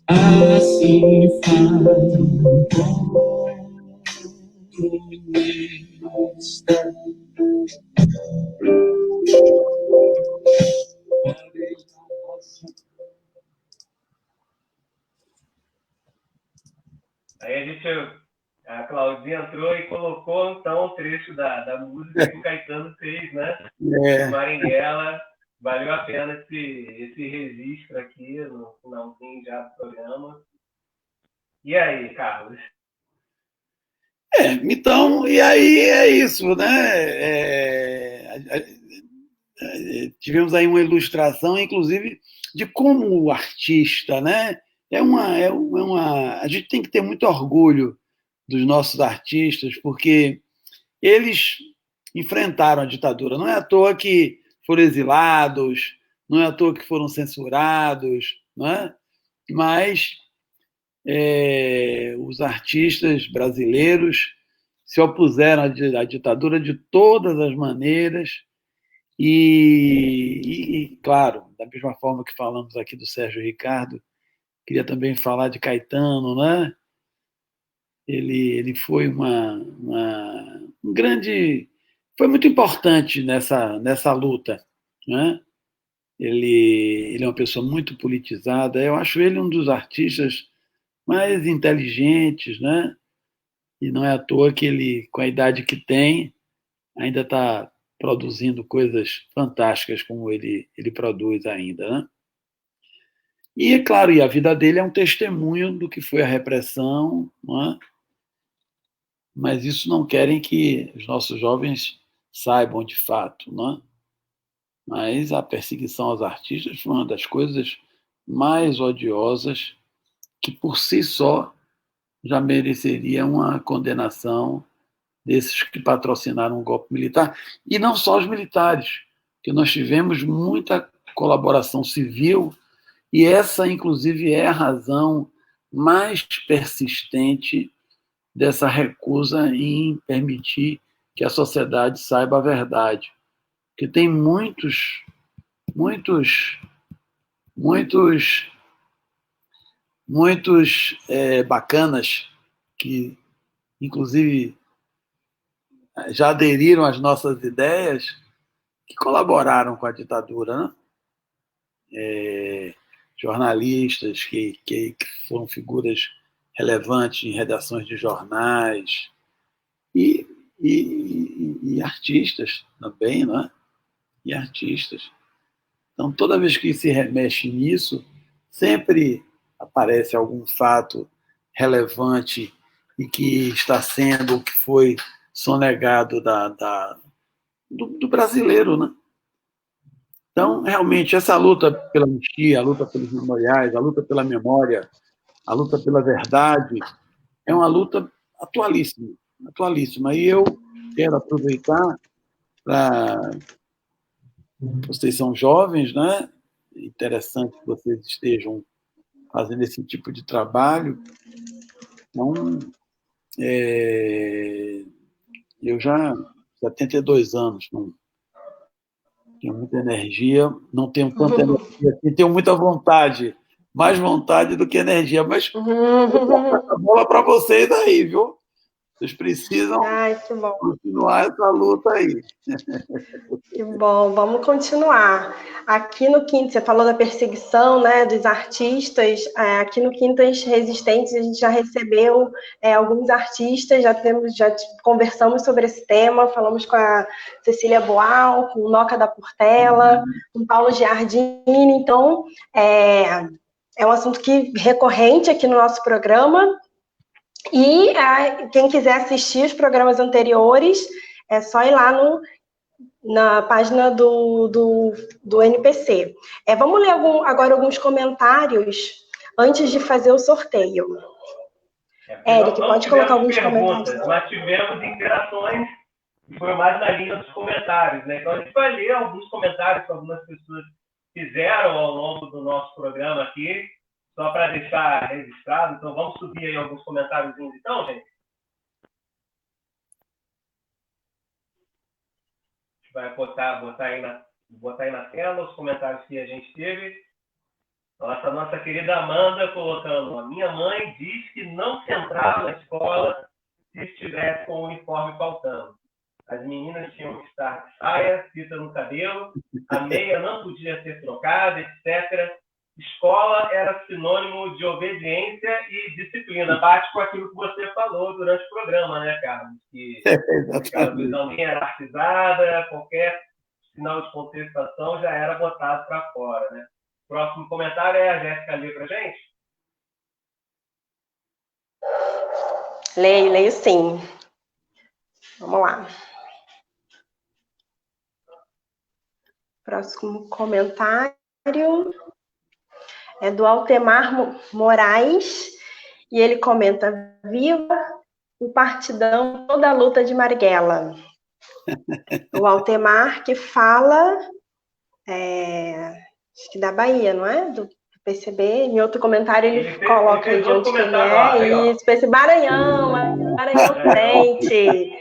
Speaker 3: Assim faz um comunista.
Speaker 2: Aí a Claudinha entrou e colocou então o trecho da música que o Caetano fez, né? Marighella. Valeu a pena esse registro aqui no finalzinho já do programa. E aí, Carlos?
Speaker 3: Então, e aí é isso, né? Tivemos aí uma ilustração, inclusive, de como o artista, né? A gente tem que ter muito orgulho dos nossos artistas, porque eles enfrentaram a ditadura. Não é à toa que foram exilados, não é à toa que foram censurados, não é? Mas os artistas brasileiros se opuseram à ditadura de todas as maneiras e, claro, da mesma forma que falamos aqui do Sérgio Ricardo, queria também falar de Caetano, né? Ele foi um grande... Foi muito importante nessa luta, né? Ele é uma pessoa muito politizada. Eu acho ele um dos artistas mas inteligentes, né? E não é à toa que ele, com a idade que tem, ainda está produzindo coisas fantásticas como ele produz ainda, né? E, é claro, e a vida dele é um testemunho do que foi a repressão, não é? Mas isso não querem que os nossos jovens saibam de fato, não é? Mas a perseguição aos artistas foi uma das coisas mais odiosas que, por si só, já mereceria uma condenação desses que patrocinaram o golpe militar. E não só os militares, que nós tivemos muita colaboração civil, e essa, inclusive, é a razão mais persistente dessa recusa em permitir que a sociedade saiba a verdade. Porque tem muitos, muitos, muitos bacanas que, inclusive, já aderiram às nossas ideias, que colaboraram com a ditadura, né? Jornalistas que foram figuras relevantes em redações de jornais e, e artistas também, né? E artistas. Então, toda vez que se remexe nisso, sempre aparece algum fato relevante e que está sendo, o que foi sonegado do brasileiro, né? Então, realmente, essa luta pela anistia, a luta pelos memoriais, a luta pela memória, a luta pela verdade, é uma luta atualíssima, atualíssima. E eu quero aproveitar para... Vocês são jovens, né? É interessante que vocês estejam fazendo esse tipo de trabalho. Então, eu já 72 anos, não tenho muita energia, não tenho tanta energia assim, tenho muita vontade, mais vontade do que energia, mas eu vou passar a bola para vocês aí, viu? Vocês precisam continuar essa luta aí.
Speaker 1: Que bom, vamos continuar. Aqui no Quintas, você falou da perseguição, né, dos artistas. Aqui no Quintas Resistentes a gente já recebeu alguns artistas, já conversamos sobre esse tema, falamos com a Cecília Boal, com o Noca da Portela, com o Paulo Giardini. Então, é um assunto recorrente aqui no nosso programa. E quem quiser assistir os programas anteriores, é só ir lá na página do NPC. Vamos ler agora alguns comentários antes de fazer o sorteio. Eric, pode colocar alguns comentários.
Speaker 2: Mas tivemos interações que foi mais na linha dos comentários, né? Então a gente vai ler alguns comentários que algumas pessoas fizeram ao longo do nosso programa aqui, só para deixar registrado. Então vamos subir aí alguns comentários então, gente. Vai botar aí na tela os comentários que a gente teve. Nossa querida Amanda colocando: a minha mãe diz que não se entrava na escola se estivesse com o uniforme faltando. As meninas tinham que estar de saia, fita no cabelo, a meia não podia ser trocada, etc. Escola era sinônimo de obediência e disciplina. Bate com aquilo que você falou durante o programa, né, Carlos? Que aquela visão nem hierarquizada, qualquer sinal de contestação já era botado para fora, né? Próximo comentário a Jéssica lê para a gente.
Speaker 1: Leio sim. Vamos lá. Próximo comentário é do Altemar Moraes, e ele comenta: viva o partidão, toda a luta de Marighella. O Altemar que fala, acho que da Bahia, não é? Do PCB. Em outro comentário ele coloca aí de onde que ele é. Isso, esse Maranhão frente.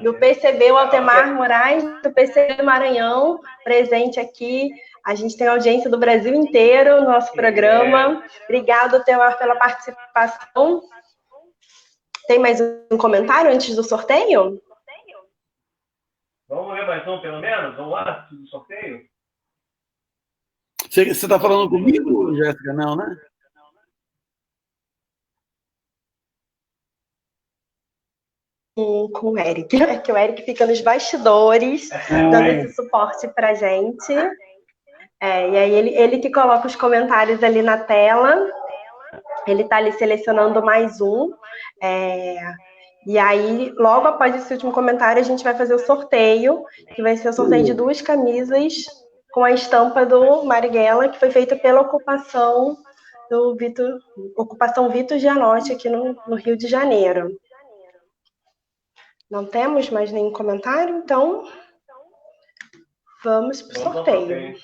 Speaker 1: Do PCB, o Altemar Moraes, do PCB do Maranhão, presente aqui. A gente tem audiência do Brasil inteiro no nosso programa. Obrigado, Altemar, pela participação. Tem mais um comentário antes do sorteio?
Speaker 2: Vamos ler mais um, pelo menos? Vamos lá, antes do sorteio?
Speaker 3: Você está falando comigo, Jéssica? Não, né?
Speaker 1: com o Eric, que o Eric fica nos bastidores, dando esse suporte pra gente. E aí ele que coloca os comentários ali na tela, ele está ali selecionando mais um. E aí, logo após esse último comentário, a gente vai fazer o sorteio, que vai ser o sorteio de 2 camisas com a estampa do Marighella, que foi feita pela ocupação Vitor Gianotti, aqui no Rio de Janeiro. Não temos mais nenhum comentário, então vamos para o sorteio.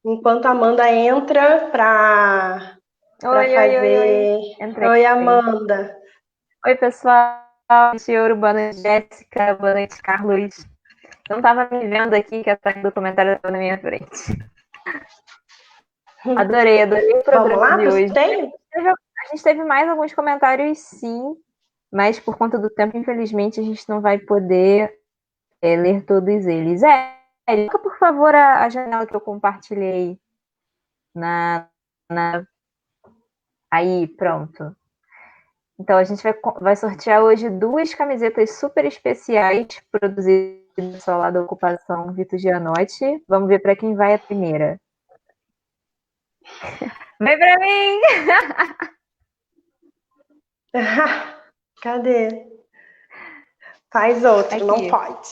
Speaker 1: Enquanto a Amanda entra para fazer... Oi, Amanda.
Speaker 4: Oi, pessoal. Boa noite, Jéssica. Boa noite, Carlos. Eu não estava me vendo aqui, que a tag do comentário estava na minha frente. Adorei o programa de hoje. A gente teve mais alguns comentários, sim, mas por conta do tempo, infelizmente, a gente não vai poder ler todos eles. Coloca, por favor, a janela que eu compartilhei Aí, pronto. Então, a gente vai sortear hoje 2 camisetas super especiais produzidas pelo pessoal lá da ocupação Vitor Gianotti. Vamos ver para quem vai a primeira. Vem para mim!
Speaker 1: Cadê? Faz outro, aqui. Não pode.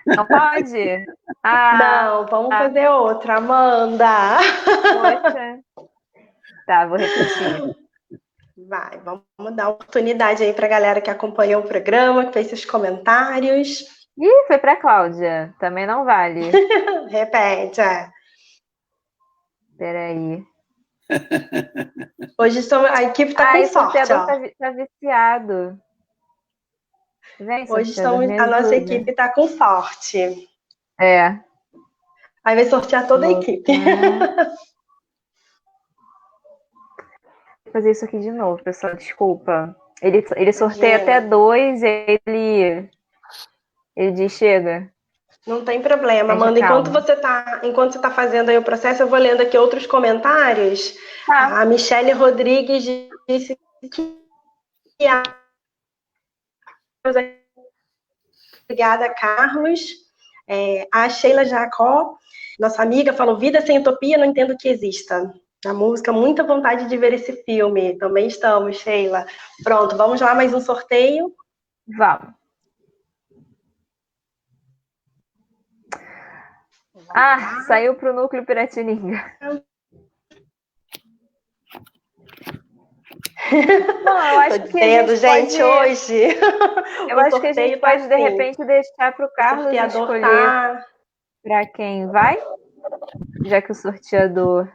Speaker 4: Não pode?
Speaker 1: Não, vamos fazer outra, Amanda.
Speaker 4: Poxa. Tá, vou repetir.
Speaker 1: Vai, vamos dar oportunidade aí pra galera que acompanhou o programa, que fez seus comentários.
Speaker 4: Ih, foi pra Cláudia. Também não vale.
Speaker 1: Repete,
Speaker 4: Peraí.
Speaker 1: Hoje a equipe tá com sorte, ó.
Speaker 4: Tá viciado. Vem,
Speaker 1: hoje a nossa equipe tá com sorte.
Speaker 4: Aí
Speaker 1: vai sortear toda a equipe.
Speaker 4: Vou fazer isso aqui de novo, pessoal. Desculpa. Ele sorteia até 2 e ele diz chega.
Speaker 1: Não tem problema, Amanda. Enquanto você tá fazendo aí o processo, eu vou lendo aqui outros comentários. Tá. A Michele Rodrigues disse que obrigada, Carlos. A Sheila Jacó, nossa amiga, falou: vida sem utopia, não entendo que exista. A música, muita vontade de ver esse filme. Também estamos, Sheila. Pronto, vamos lá, mais um sorteio?
Speaker 4: Vamos. Saiu pro Núcleo Piratininga. Bom, eu acho que a gente
Speaker 1: gente, hoje.
Speaker 4: Eu acho que a gente pode, de repente, deixar para o Carlos escolher para quem vai, já que o sorteador...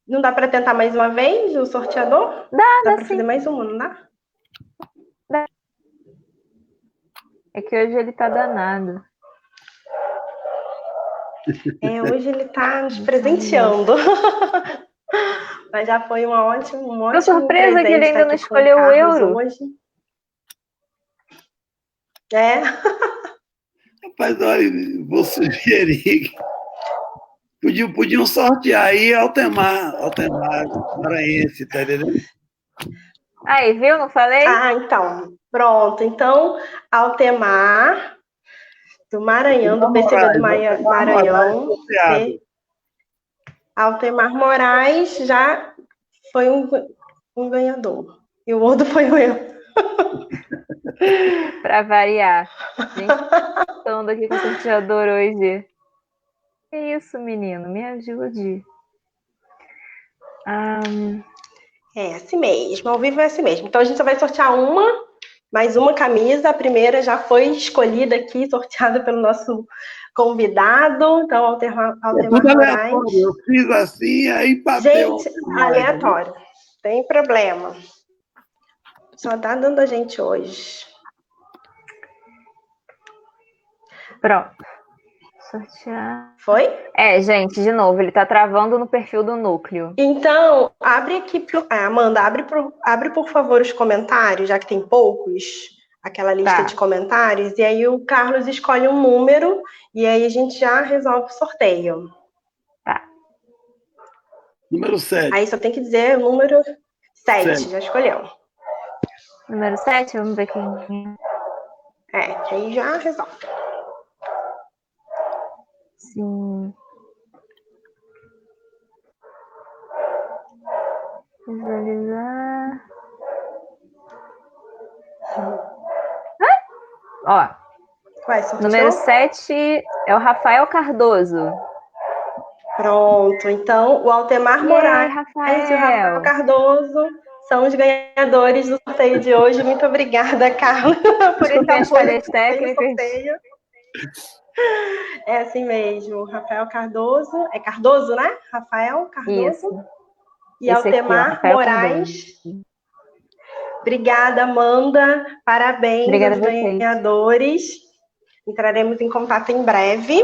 Speaker 1: Não dá para tentar mais uma vez o sorteador?
Speaker 4: Dá
Speaker 1: para fazer mais uma, não dá?
Speaker 4: Dá. É que hoje ele tá danado.
Speaker 1: Hoje ele tá nos presenteando. Mas já foi uma ótima.
Speaker 4: Tô surpresa que ele ainda não escolheu o euro.
Speaker 1: Hoje.
Speaker 3: Rapaz, olha, vou sugerir. Podiam sortear aí Altemar Maranhense, tá entendendo?
Speaker 4: Aí, viu? Não falei?
Speaker 1: Então. Pronto. Então, Altemar do Maranhão, do PCB do Maranhão. Altemar Moraes já foi um ganhador. E o outro foi eu.
Speaker 4: Para variar. Gente, estou aqui com o sorteador hoje. Que isso, menino? Me ajude.
Speaker 1: É assim mesmo. Ao vivo é assim mesmo. Então, a gente só vai sortear mais uma camisa. A primeira já foi escolhida aqui, sorteada pelo nosso convidado. Então, Altemar Moraes.
Speaker 3: Eu fiz assim, aí bateu.
Speaker 1: Gente, aleatório. Tem problema. Só tá dando a gente hoje.
Speaker 4: Pronto. Sortear.
Speaker 1: Foi?
Speaker 4: Gente, de novo, ele tá travando no perfil do núcleo.
Speaker 1: Então, abre aqui, Amanda, abre por favor os comentários, já que tem poucos, aquela lista de comentários, e aí o Carlos escolhe um número, e aí a gente já resolve o sorteio.
Speaker 4: Tá.
Speaker 3: Número 7.
Speaker 1: Aí só tem que dizer o número 7, já escolheu.
Speaker 4: Número 7, vamos ver quem
Speaker 1: é. Que aí já resolve.
Speaker 4: Sim. Visualizar. Ó. Número 7 é o Rafael Cardoso.
Speaker 1: Pronto. Então, o Altemar Moraes e o Rafael Cardoso são os ganhadores do sorteio de hoje. Muito obrigada, Carla, por esse apoio técnico. É assim mesmo. Rafael Cardoso. É Cardoso, né? Rafael Cardoso.
Speaker 4: Isso.
Speaker 1: E Altemar Moraes. Cardoso. Obrigada, Amanda. Parabéns
Speaker 4: Obrigada
Speaker 1: aos ganhadores. Entraremos em contato em breve.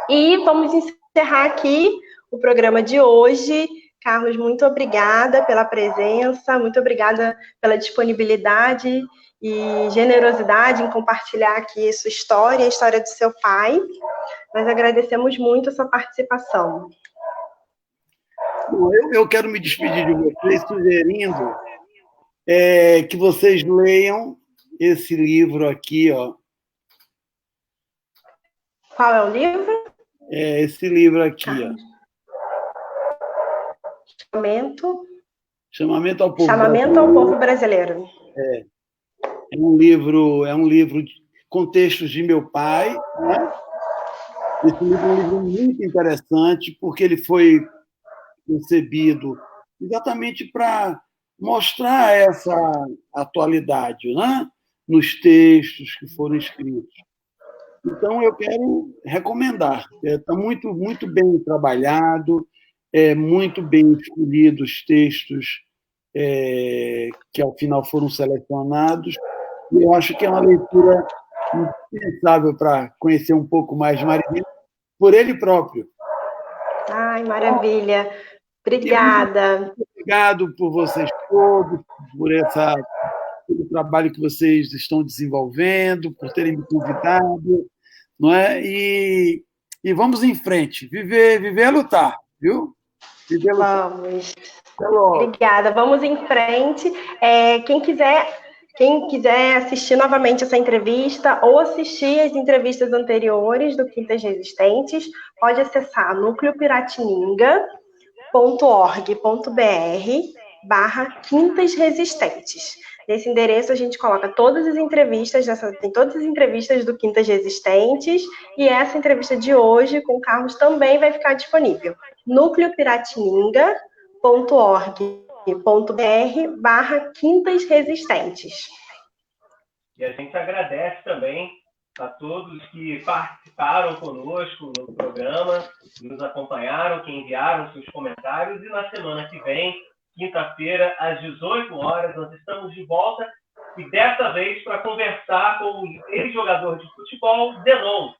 Speaker 1: E vamos encerrar aqui o programa de hoje. Carlos, muito obrigada pela presença, muito obrigada pela disponibilidade e generosidade em compartilhar aqui sua história, a história do seu pai. Nós agradecemos muito a sua participação.
Speaker 3: Bom, eu quero me despedir de vocês sugerindo que vocês leiam esse livro aqui, ó.
Speaker 1: Qual é o livro?
Speaker 3: Esse livro aqui, ó. Chamamento ao
Speaker 1: Povo Brasileiro.
Speaker 3: É um livro de contextos de meu pai, né? Esse livro é um livro muito interessante, porque ele foi concebido exatamente para mostrar essa atualidade, né? Nos textos que foram escritos. Então, eu quero recomendar. Está muito, muito bem trabalhado, muito bem escolhidos os textos que, ao final, foram selecionados. E eu acho que é uma leitura indispensável para conhecer um pouco mais de Marighella, por ele próprio.
Speaker 1: Ai, maravilha. Obrigada.
Speaker 3: Obrigado por vocês todos, pelo trabalho que vocês estão desenvolvendo, por terem me convidado, não é? E vamos em frente. Viver é lutar, viu?
Speaker 1: Viver é lutar. Vamos. Obrigada. Vamos em frente. Quem quiser assistir novamente essa entrevista ou assistir as entrevistas anteriores do Quintas Resistentes, pode acessar nucleopiratininga.org.br/Quintas Resistentes. Nesse endereço a gente coloca todas as entrevistas, tem todas as entrevistas do Quintas Resistentes, e essa entrevista de hoje com o Carlos também vai ficar disponível. nucleopiratininga.org.br/Quintas Resistentes.
Speaker 2: E a gente agradece também a todos que participaram conosco no programa, nos acompanharam, que enviaram seus comentários, e na semana que vem, quinta-feira, às 18 horas, nós estamos de volta, e dessa vez para conversar com o ex-jogador de futebol, Zenon.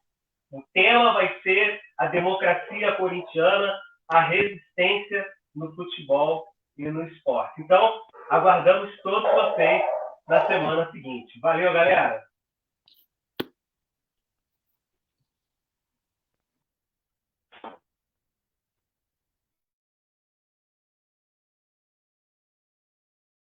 Speaker 2: O tema vai ser a democracia corintiana, a resistência no futebol e no esporte. Então, aguardamos todos vocês na semana seguinte. Valeu, galera!